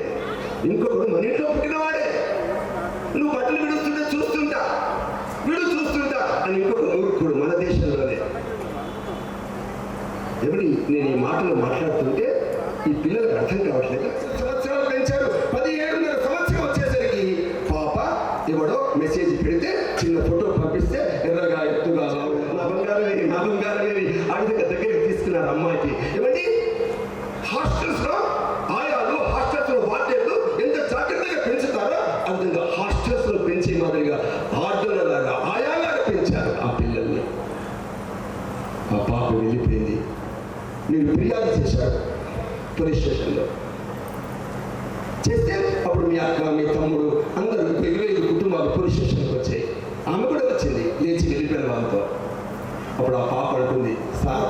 ఇంకొకడు మన ఇంట్లో పుట్టినవాడే, నువ్వు బట్టలు విడుస్తుంటే చూస్తుంటా, అని ఇంకొక మూర్ఖుడు మన దేశంలోనే. ఎవరి నేను ఈ మాటలు మాట్లాడుతుంటే ఈ పిల్లలకు అర్థం కావట్లేదు. సంవత్సరాలు పెంచారు, 17.5 సంవత్సరం వచ్చేసరికి పాప ఎవడో మెసేజ్ పెడితే చిన్న ఫోటో పంపిస్తే ఎర్రగా ఎత్తుగా నా బంగారమేవి ఆ విధంగా దగ్గరికి తీసుకున్నారు అమ్మాయికి. ఏమండి హాస్టల్స్ లో ఆయాలు, హాస్టల్స్ లో వార్డెన్లు ఎంత జాగ్రత్తగా పెంచుతారో ఆ విధంగా హాస్టల్స్ లో పెంచే మాదిరిగా ఆర్డర్లాగా ఆయాలాగా పెంచారు ఆ పిల్లల్ని. ఆ పాప వెళ్ళిపోయింది. మీరు ఫిర్యాదు చేశారు పోలీస్ స్టేషన్లో. చేస్తే అప్పుడు మీ అక్క, మీ తమ్ముడు అందరూ 25 కుటుంబాలు పోలీస్ స్టేషన్కి వచ్చాయి. ఆమె కూడా వచ్చింది, లేచి వెళ్ళిపోయిన వాళ్ళతో. అప్పుడు ఆ పాప అంటుంది, సార్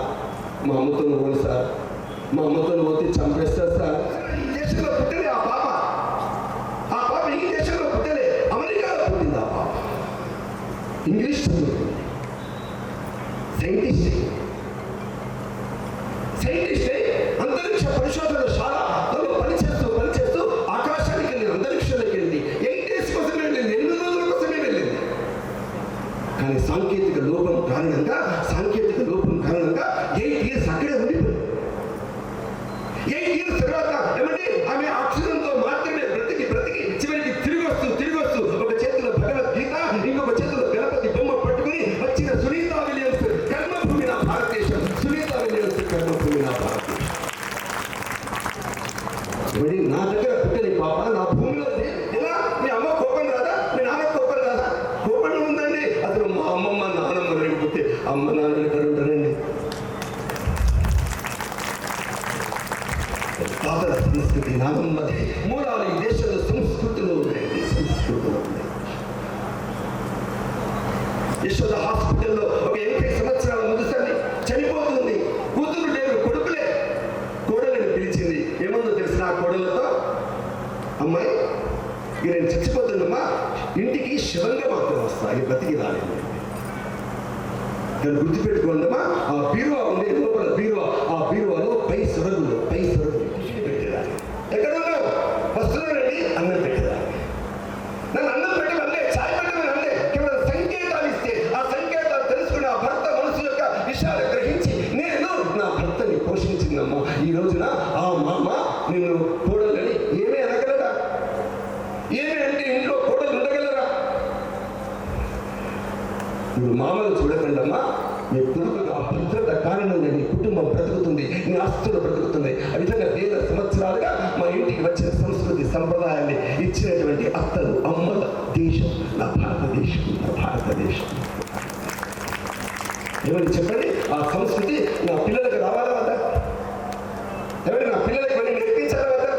మా అమ్మతో పోను సార్, మా అమ్మతో పోతే చంపేస్తారు సార్. ఈ దేశంలో పుట్టలే ఆ పాప. ఆ పాప ఈ దేశంలో పుట్టలే, అమెరికాలో పుట్టింది ఆ పాప. ఇంగ్లీష్ చదువుతుంది, సైంటిస్ట్ అంతరిక్ష పరిశోధనశాలలో పనిచేస్తూ ఆకాశానికి వెళ్ళింది, అంతరిక్షంలోకి వెళ్ళింది. 8 days కోసమే వెళ్ళింది, 8 రోజుల కోసమే వెళ్ళింది. కానీ సాంకేతిక లోపం కారణంగా 8 years అక్కడే ఉండిపోయింది. 8 years తర్వాత ఏమంటే ఆమె ఆక్సిజన్తో మాత్రమే బ్రతికి చివరికి తిరిగి వస్తూ ఒక చేతిలో భగవద్గీత, ఇంకొక చేతిలో గణపతి బొమ్మ పట్టుకుని వచ్చిన సునీతా విలియమ్స్ కర్మభూమి నా భారతదేశం. సునీతా విలియమ్స్ కర్మభూమి నా భారతదేశం. మరి నా దగ్గర పుట్టిన పాప నా భూమిలో ఎలా? మీ అమ్మ కోపం రాదా? మీ నాన్న కోపం రాదా? కోపం ఉందండి. అసలు మా అమ్మమ్మ నాన్నమ్మ లేకపోతే అమ్మ నాన్న ఎక్కడ ఉంటారండి? తాతల సంస్కృతి, నానమ్మది మూలాలు ఈ దేశంలో సంస్కృతిలో ఉన్నాయండి. యశోద హాస్పిటల్లో ఒక 80 సంవత్సరాల ముదుసరి చనిపోతుంది. కూతురు లేరు, కొడుకులే. కోడలిని పిలిచింది. ఏముందో తెలిసిన ఆ కోడలతో, అమ్మాయి ఇక నేను చచ్చిపోతుందమ్మా, ఇంటికి శివంగా మాత్రం వస్తా, ఇక బతికి రాలేదు. నేను గుర్తుపెట్టుకోండమ్మా, ఆ బీరువా ఉంది లోపల, ఆ బీరువాలో పై సొరగులు పెట్టేదాన్ని. ఎక్కడున్నావు? వస్తున్నానండి, అన్నం పెట్టేదాన్ని. నన్ను అన్నం పెట్టమల్లే, చాయ్ పెట్టమని అల్లే, కేవలం సంకేతాలు ఇస్తే ఆ సంకేతాలు తెలుసుకుని ఆ భర్త మనసు యొక్క విషయాలు గ్రహించి నేను నా భర్తని పోషించిందమ్మా. ఈ రోజున ఆ మా అమ్మ నిన్ను కోడలని ఏమీ అనగలరా? ఏమి అంటే ఇంట్లో కోడలు ఉండగలరా? నువ్వు మామలు చూడకండమ్మా, నీ కొడుకు ఆ భద్రత కారణంగా నీ కుటుంబం బ్రతుకుతుంది, నీ ఆస్తులు బ్రతుకుతుంది. ఆ విధంగా 1000 సంవత్సరాలుగా మా ఇంటికి వచ్చిన సంస్కృతి సంప్రదాయాన్ని ఇచ్చినటువంటి అత్తలు, అమ్మల దేశం నా భారతదేశం. ఏమని చెప్పండి, ఆ సంస్కృతి నా పిల్లలకు రావాలా వద్దా? ఎవరి నా పిల్లలకి వెళ్ళి నేర్పించాలా వద్దా?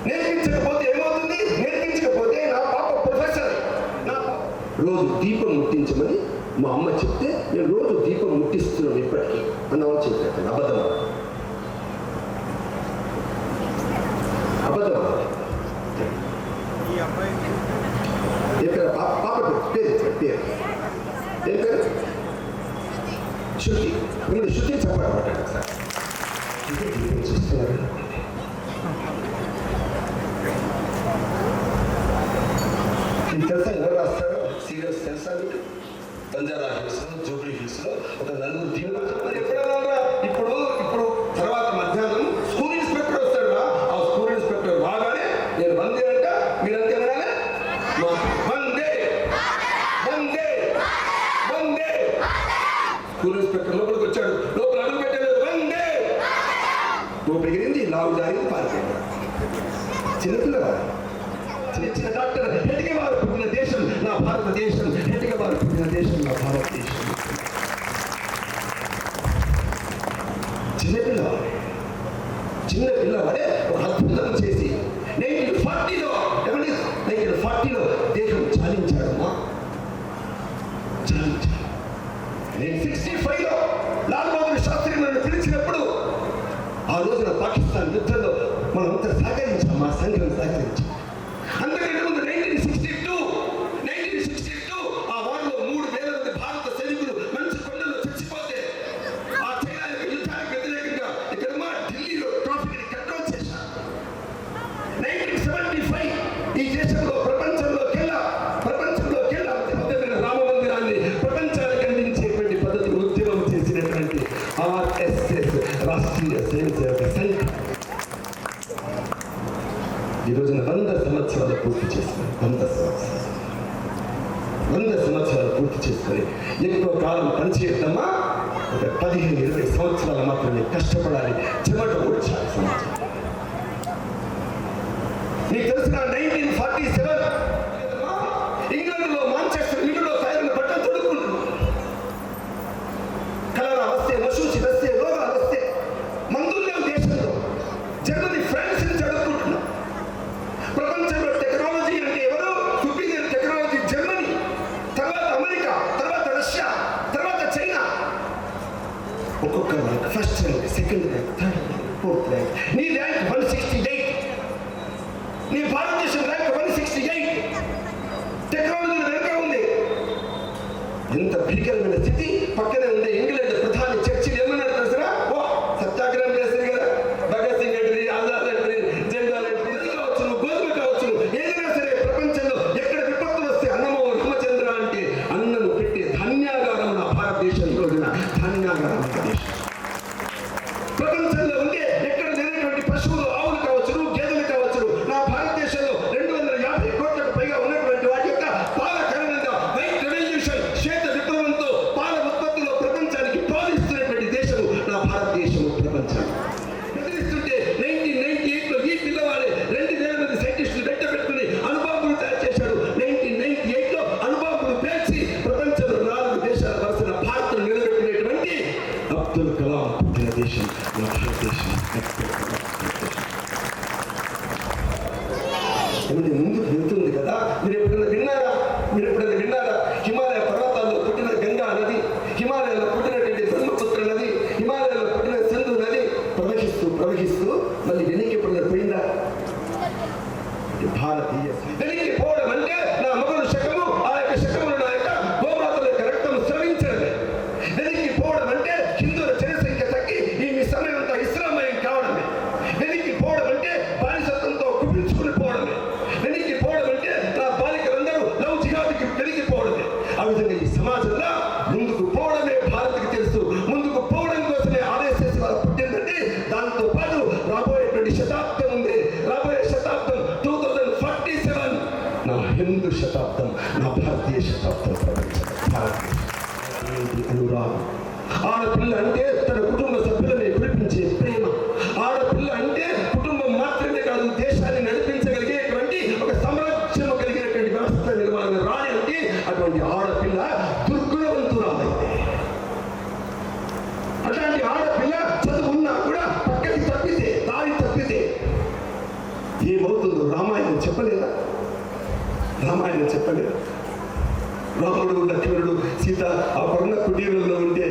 నేర్పించకపోతే ఏమవుతుంది? నేర్పించకపోతే నా పాప ప్రొఫెసర్. రోజు దీపం ముట్టించమని మా అమ్మ చెప్తే నేను రోజు దీపం ముట్టిస్తున్నాను ఇప్పటికీ అన్నవాళ్ళు చెప్పాను. అబద్ధమా? పాప పేరు ఏం పేరు? శృతి. మీరు శృతి చెప్పాలి సార్. చూస్తున్నారు తెలుసా? ఎవరు రాస్తారు సీరియల్స్ తెలుసా మీకు? బంజారా హిల్స్, జూబ్లీ హిల్స్ లో ఒక 4 టీంలు. మరి ఎప్పుడన్నా ఇప్పుడు తర్వాత మధ్యాహ్నం స్కూల్ ఇన్స్పెక్టర్ వస్తాడు. ఆ స్కూల్ ఇన్స్పెక్టర్ రాగానే నేను వందే అంట, మీరంతే అనగానే వందే. స్కూల్ ఇన్స్పెక్టర్ లోపలికి వచ్చాడు. లోపల అడుగు పెట్టలేదు, వందే. ఎగిరింది, లావు జారింది, పారిపోయింది. చిన్నపిల్లగా చిన్న డాక్టర్. హెటిక వారు పుట్టిన దేశం నా భారతదేశం. హెటిక వారు పుట్టిన దేశం నా భారతదేశం. చిన్నపిల్లవాడే ఒక అద్భుతం చేసి 1940లో దేశం చాలించాడమ్మా. 1965లో లాల్ బహదూర్ శాస్త్రి మనల్ని పిలిచినప్పుడు ఆ రోజున పాకిస్తాన్ యుద్ధంలో మనమంతా సహకరించాం, మా సంఘం సహకరించాం. అంతకంటే ముందు 1962 ఆ వారిలో 3000 మంది భారత సైనికులు మంచు కొండల్లో చచ్చిపోతే ఆ చైనా యొక్క యుద్ధానికి వ్యతిరేకంగా ఇక్కడ ఢిల్లీలో ట్రాఫిక్ కంట్రోల్ చేశారు. 1975 ఈ దేశంలో ప్రపంచంలోకెల్లా రామ మందిరాన్ని సంవత్సరాలు పూర్తి చేసుకుని 100 సంవత్సరాలు పూర్తి చేసుకొని ఎక్కువ కాలం పనిచేయద్దమ్మా. ఒక 15-20 సంవత్సరాలు మాత్రమే కష్టపడాలి, చెమట ఓడ్చాలి సమాజం. నీకు తెలిసిన 1947 ఇంగ్లాండ్లో మాంచెస్టర్ ఇంటిలో తయారైన బట్టలు తొడుక్కుంటున్నాం. కలరా వస్తే, మశూచి వస్తే, రోగాలు వస్తే, మందులు లేవు దేశంలో. జర్మనీ, ఫ్రాన్స్ నుంచి అడుక్కుంటున్నాం. ప్రపంచంలో టెక్నాలజీ అంటే ఎవరు? సుపీరియర్ టెక్నాలజీ జర్మనీ, తర్వాత అమెరికా, తర్వాత రష్యా, తర్వాత చైనా. ఒక్కొక్క rank, first rank, second rank, third rank, fourth rank. నీ ర్యాంక్ 168, నీ భారతదేశం ర్యాంక్ 168. టెక్నాలజీ వెనుక ఉంది. ఎంత భీకరమైన స్థితి. పక్కనే ఉండే ఇంగ్లాండ్ ప్రధాని చర్చిలు ఏమన్నారు తెలుసురా? ఓ సత్యాగ్రహం చేస్తారు కదా, భగత్ సింగ్ అంటారు, ఆజాద్ అంటారు, జనరల్ అంటారు, ఇది కావచ్చు, గోధుమ కావచ్చు, ఏదైనా సరే ప్రపంచంలో ఎక్కడ విపత్తు వస్తే అన్నమో రామచంద్ర అంటే అన్నం పెట్టే ధాన్యాగారం నా భారతదేశంలో ధాన్యాగారం దేశం. ప్రపంచంలో ఉండే ఎక్కడ లేనటువంటి పశువులు, ఆవులు కావచ్చు, గేదెలు కావచ్చు, నా భారతదేశంలో 250 కోట్లకు పైగా ఉన్నటువంటి వాటి యొక్క పాల కారణంగా వైట్ రెవల్యూషన్, శ్వేత విప్లవంతో పాల ఉత్పత్తిలో ప్రపంచానికి పాలిస్తున్నటువంటి దేశము నా భారతదేశము. ప్రపంచానికి బెదిరిస్తుంటే 1998లో ఈ పిల్లవాడే 2000 మంది సైంటిస్టులు పెట్టుకుని అణుబాంబులు తయారు చేశాడు. 1998లో అణుబాంబులు పేల్చి ప్రపంచంలో 4 దేశాల వరుసన భారత్ నిలబెట్టినటువంటి అబ్దుల్ కలాం పుట్టిన దేశం నా భారతదేశం. ముందుకు వెళ్తుంది కదా. మీరు ఎప్పుడైనా విన్నారా? హిమాలయ పర్వతాల్లో పుట్టిన గంగా నది, హిమాలయాల్లో పుట్టినటువంటి బ్రహ్మపుత్ర నది, హిమాలయాల్లో పుట్టిన సింధు నది ప్రవహిస్తూ మళ్ళీ వెనక్కి ఎప్పుడైనా పోయిందా? భారతీయ వెనక్కి పోవడం అంటే నా మగలు శకము, ఆ యొక్క శకములు నా యొక్క గోమాతల యొక్క రక్తం స్రవించడమే. వెనక్కి పోవడం అంటే హిందువుల జనసంఖ్య తగ్గి ఈ సమయం అంతా ఇస్లామయం కావడమే. వెనక్కి పోవడం అంటే బానిసత్వంతో కుపించుకుని పోవడమే. వెనక్కి పోవడం అంటే నా బాలికలందరూ లవ్ జిహాద్కి వెనక్కిపోవడమే. ఆ విధంగా ఈ సమాజంలో ముందుకు పోవడమే భారత్కి తెలుసు. ముందుకు పోవడం కోసమే ఆర్ఎస్ఎస్ పుట్టిందంటే దాంతో పాటు రాబోయేటువంటి శతాబ్దం ఉంది. రాబోయే శతాబ్దం 2047 నా హిందూ శతాబ్దం, నా భారతీయ శతాబ్దం. అనురాగం. ఆడపిల్ల అంటే తన కుటుంబ సభ్యులని కురిపించే ప్రేమ. ఆడపిల్ల అంటే కుటుంబం మాత్రమే కాదు, దేశాన్ని నడిపించగలిగేటువంటి ఒక సామ్రాజ్యం కలిగినటువంటి వ్యవస్థ నిర్మాణం రాని అంటే అటువంటి ఆడపిల్ల దుర్గుణవంతురాలైతే. అట్లాంటి ఆడపిల్ల చదువున్నా కూడా పక్కకి తప్పితే, దారి తప్పితే ఏమవుతుందో రామాయణం చెప్పలేదా? రాముడు, లక్ష్మణుడు, సీత ఆ పర్ణ కుటీరంలో ఉంటే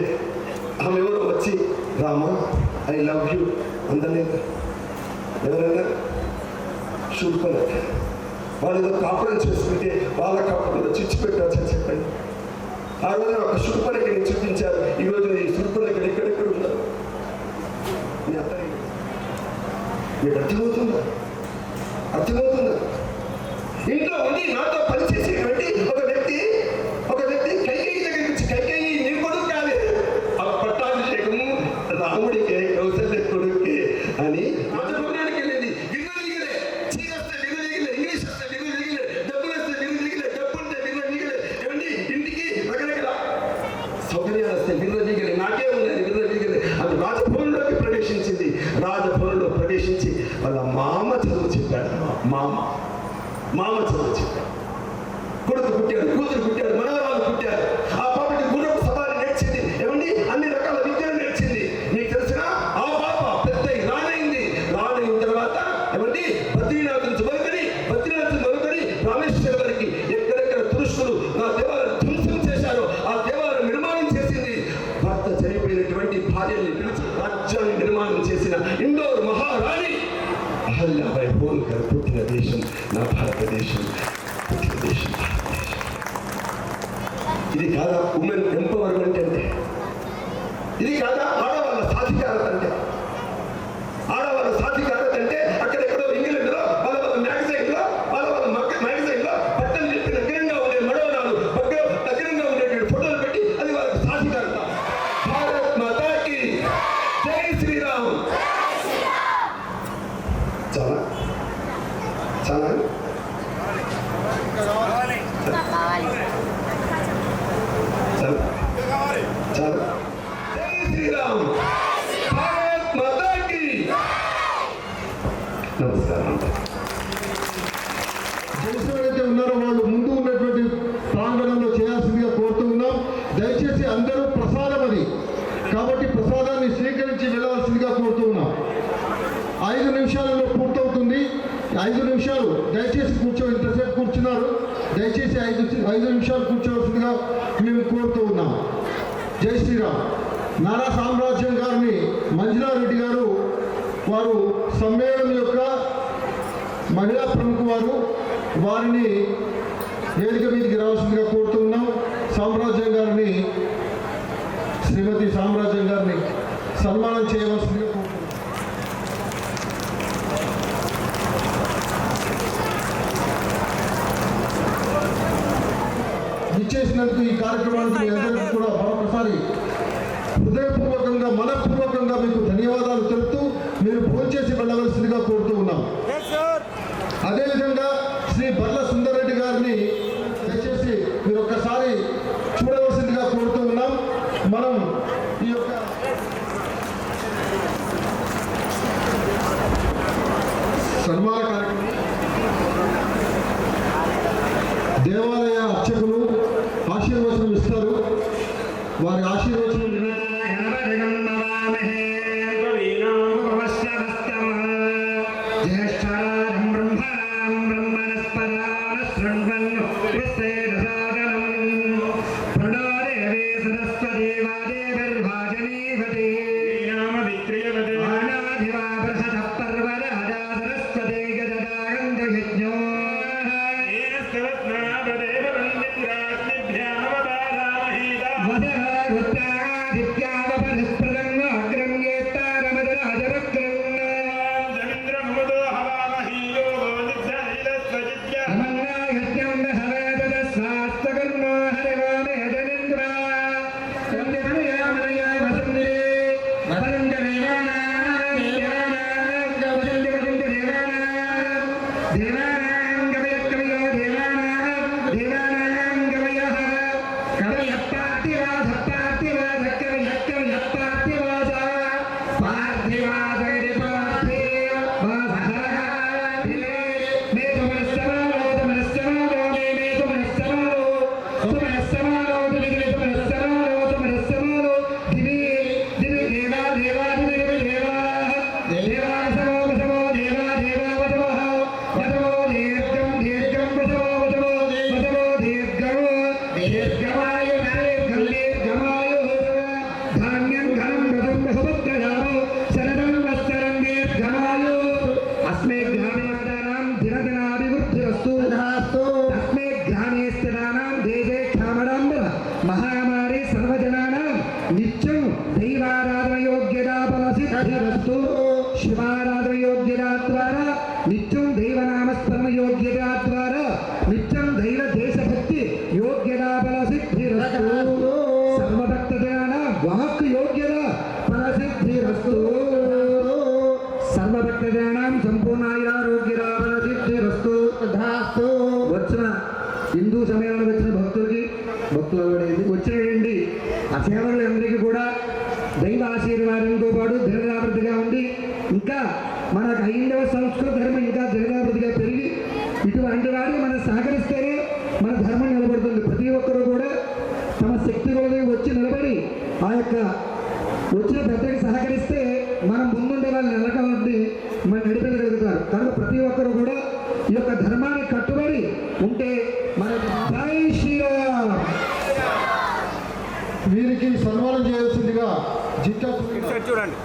ఆమె ఎవరో వచ్చి రామ ఐ లవ్ యూ అందలేదు. ఎవరైనా శూర్పణఖ వాళ్ళు ఏదో కాపురం చేసుకుంటే వాళ్ళ కాపురంలో చిచ్చు పెట్టాల్సి చెప్పండి. ఆ రోజున ఒక శూర్పణఖని చూపించారు. ఈ రోజు ఈ శూర్పణఖని ఎక్కడెక్కడ ఉన్నారు? మీ అత్తయ్య మీకు అర్థమవుతుందా? ఇంట్లో ఉండి నాతో పనిచేసేటువంటి ఒక వ్యక్తి కైకేయి దగ్గరికి వచ్చి, కైకేయి నీ కొడుకు కాదు, ఆ పట్టాభిషేకము రాముడికే, కౌసల్య కొడుకే అని రాజభవనానికి వెళ్ళింది. విర్రవీగలే, చీరస్తే విర్రవీగలే, ఇంగ్లీష్ వస్తే విర్రవీగలే, డబ్బులు వస్తే విర్రవీగలే, డబ్బు ఉంటే విర్రవీగలే, ఏమండి ఇంటికి రకరకాల సౌకర్యాలు వస్తే విర్రవీగలే, నాకే ఉన్నది విర్రవీగలే. అది రాజభవనంలోకి ప్రవేశించింది. రాజభవనంలో ప్రవేశించి వాళ్ళ మామ చదువు చెప్పాడు. మామ చదువు చెప్పాడు. కొడుకు పుట్టాడు, కూతురు పుట్టాడు, మనవరాలు పుట్టారు. ఆ పాపకి గుర్రపు సవారి నేర్చింది. ఏమండి అన్ని రకాల విద్యలు నేర్చింది. నీకు తెలిసిన ఆ పాప పెద్ద రానైన తర్వాత ఏమండి బద్రీనాథ్ నుంచి మొదలుకొని రామేశ్వరం వరకు ఎక్కడెక్కడ తురుష్కులు నా దేవాలయం ధ్వంసం చేశారో ఆ దేవాలయం నిర్మాణం చేసింది. భర్త చనిపోయినటువంటి భార్యల్ని పిలిచి రాజ్యాన్ని నిర్మాణం చేసిన ఇండోర్ మహారాణి అహల్యాబాయి హోల్కర్ పుట్టిన దేశం నా భారతదేశం. ఇది కాదా ఉమెన్ ఎంపవర్మెంట్ అంటే? ఇది కాదా ఆడవాళ్ళ సాధికారత అంటే? అక్కడెక్కడో ఇంగ్లాండ్లో వాళ్ళ మ్యాగజైన్లో బట్టలు చెప్పి దగ్గరంగా ఉండే మడవరాలు దగ్గరంగా ఉండేటువంటి ఫోటోలు పెట్టి అది వాళ్ళకి సాధికారత. భారత్ మాతాకి జై శ్రీరామ్. చాలా ఎవరైతే ఉన్నారో వాళ్ళు ముందు ఉన్నటువంటి ప్రాంగణంలో చేయాల్సిందిగా కోరుతూ ఉన్నాం. దయచేసి అందరూ ప్రసాదం అది కాబట్టి ప్రసాదాన్ని స్వీకరించి వెళ్ళవలసిందిగా కోరుతూ ఉన్నాం. 5 నిమిషాలలో పూర్తవుతుంది. 5 నిమిషాలు దయచేసి ఇంతసేపు కూర్చున్నారు. దయచేసి 5 నిమిషాలు కూర్చోవలసిందిగా మేము కోరుతూ ఉన్నాం. జై శ్రీరామ్. నారా సామ్రాజ్యం గారిని మంజులారెడ్డి గారు వారు సమ్మేళనం యొక్క మహిళా ప్రముఖ వారిని వేదిక మీదకి రావాల్సిందిగా కోరుతూ ఉన్నాం. సామ్రాజ్యం గారిని శ్రీమతి సామ్రాజ్యం గారిని సన్మానం చేయవలసిందిగా కోరుతున్నాం. ఇచ్చేసినందుకు ఈ కార్యక్రమానికి మీ అందరికీ కూడా మరొకసారి హృదయపూర్వకంగా మనపూర్వకంగా మీకు ధన్యవాదాలు తెలుపుతూ మీరు భోంచేసి వెళ్ళవలసిందిగా కోరుతూ ఉన్నాం. అదేవిధంగా శ్రీ బర్ల సుందర్రెడ్డి గారిని దయచేసి మీరు ఒక్కసారి చూడవలసిందిగా కోరుతూ ఉన్నాం. మనం ఈ యొక్క సన్మాన కార్యక్రమం దేవాలయ అర్చకులు ఆశీర్వచనం ఇస్తారు. వారి ఆశీర్వచనం महामारी सर्वजनानां नित्यं दैवाराधनयोग्यता फलसिद्धिरस्तु शिवाराधनयोग्यता द्वारा नित्यं दैवनामस्मरणयोग्यता द्वारा नित्यं दैव देशभक्ति योग्यता फलसिद्धिरस्तु सर्वभक्तजनानां वाक् योग्यता फलसिद्धिरस्तु सर्वभक्तजनानां संपूर्णायुरारोग्यता फलसिद्धिरस्तु तथास्तु వచ్చిన హిందూ సమయానికి వచ్చిన భక్తులు వచ్చేయండి. ఆ సేవకులందరికీ కూడా దైవ ఆశీర్వాదంతో పాటు దినదాభివృద్ధిగా ఉండి ఇంకా మన హైందవ సంస్కృత ధర్మం ఇంకా దినదాభివృద్ధిగా పెరిగి ఇటువంటి వాడిని మనం సహకరిస్తేనే మన ధర్మం నిలబడుతుంది. ప్రతి ఒక్కరూ కూడా తమ శక్తి కొలది వచ్చి నిలబడి ఆ యొక్క వచ్చిన పెద్దకి సహకరిస్తే మనం ముందుండే వాళ్ళు నిలక ఉండి మనం నడిపించగలుగుతారు. కనుక ప్రతి ఒక్కరు కూడా ఈ యొక్క ధర్మాన్ని కట్టుబడి ఉంటే మన జై శ్రీరామ్. వీరికి సన్మానం చేయాల్సిందిగా జిట్టా చూడండి.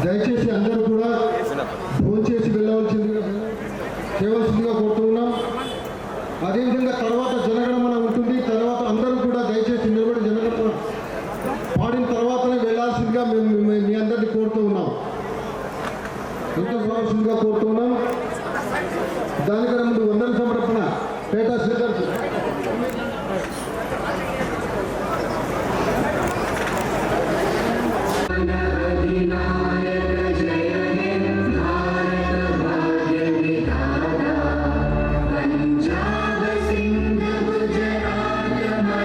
దయచేసి అందరూ కూడా భోంచేసి చేయవలసిందిగా కోరుతున్నాం. అదేవిధంగా తర్వాత జనగణమన ఉంటుంది. తర్వాత అందరూ కూడా దయచేసి నిలబడి జనగణమన పాడిన తర్వాతనే వెళ్ళాల్సిందిగా మేము మీ అందరినీ కోరుతూ ఉన్నాం. రావాల్సిందిగా కోరుతూ ఉన్నాం. దానికన్నా ముందు వందన సమర్పణ పేటా శ్రీధర్ पंजाब सिंध गुजरात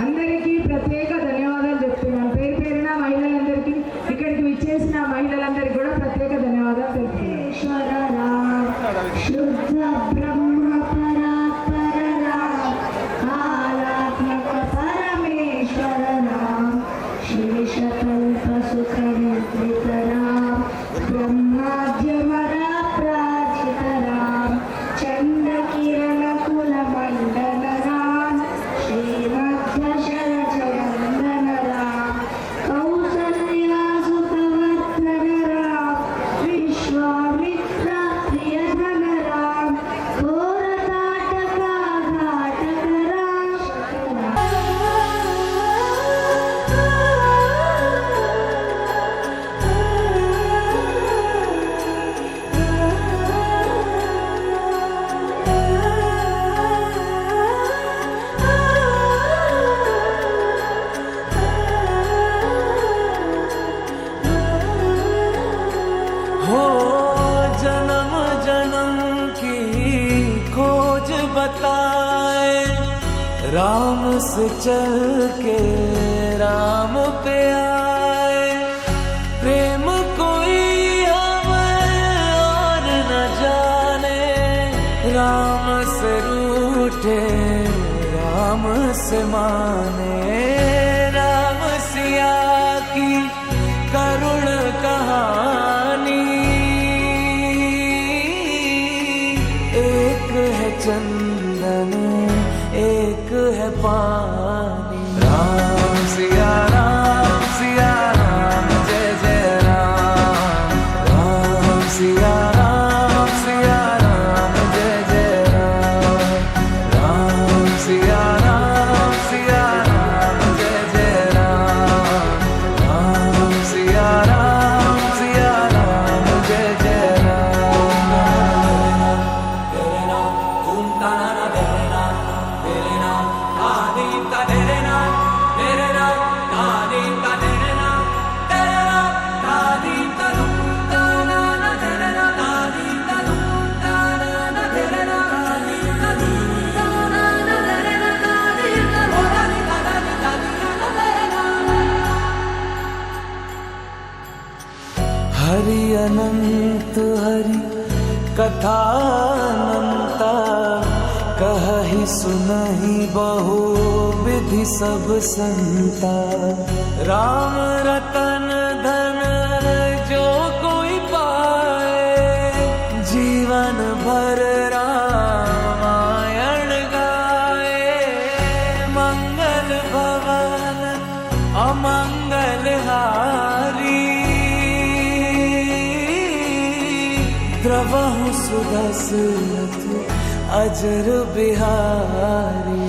అందరికీ ప్రత్యేక ధన్యవాదాలు చెప్తున్నాను. పేరు పేరున మహిళలందరికీ, ఇక్కడికి విచ్చేసిన మహిళలందరికీ కూడా ప్రత్యేక ధన్యవాదాలు हो जन्म जन्म की खोज बताए, राम से चल के राम पे आए। प्रेम कोई हमें और न जाने, राम से रूठे राम से माने। राम सिया की करुण कहानी, एक है चंदन एक है पानी। राम सिया राम जय जय राम। राम सिया राम जय जय राम। राम सिया राम जय जय राम। राम सिया राम जय जय राम। तेरे नाम तुम ताना तेरे नाम आदि का तेरे नाम आदि का तेरे नाम आदि का तुम ताना तेरे नाम आदि का तुम ताना तेरे नाम आदि का तुम ताना तेरे नाम आदि का तेरे नाम। हरि अनंत हरि कथा अनंता, कहि सुनहि बहु विधि सब संता। राम रतन धन जो कोई पाए, जीवन भर रामायण गाए। मंगल भवन अमंगल हारी, द्रवहु सुदशरथ अजर बिहारी।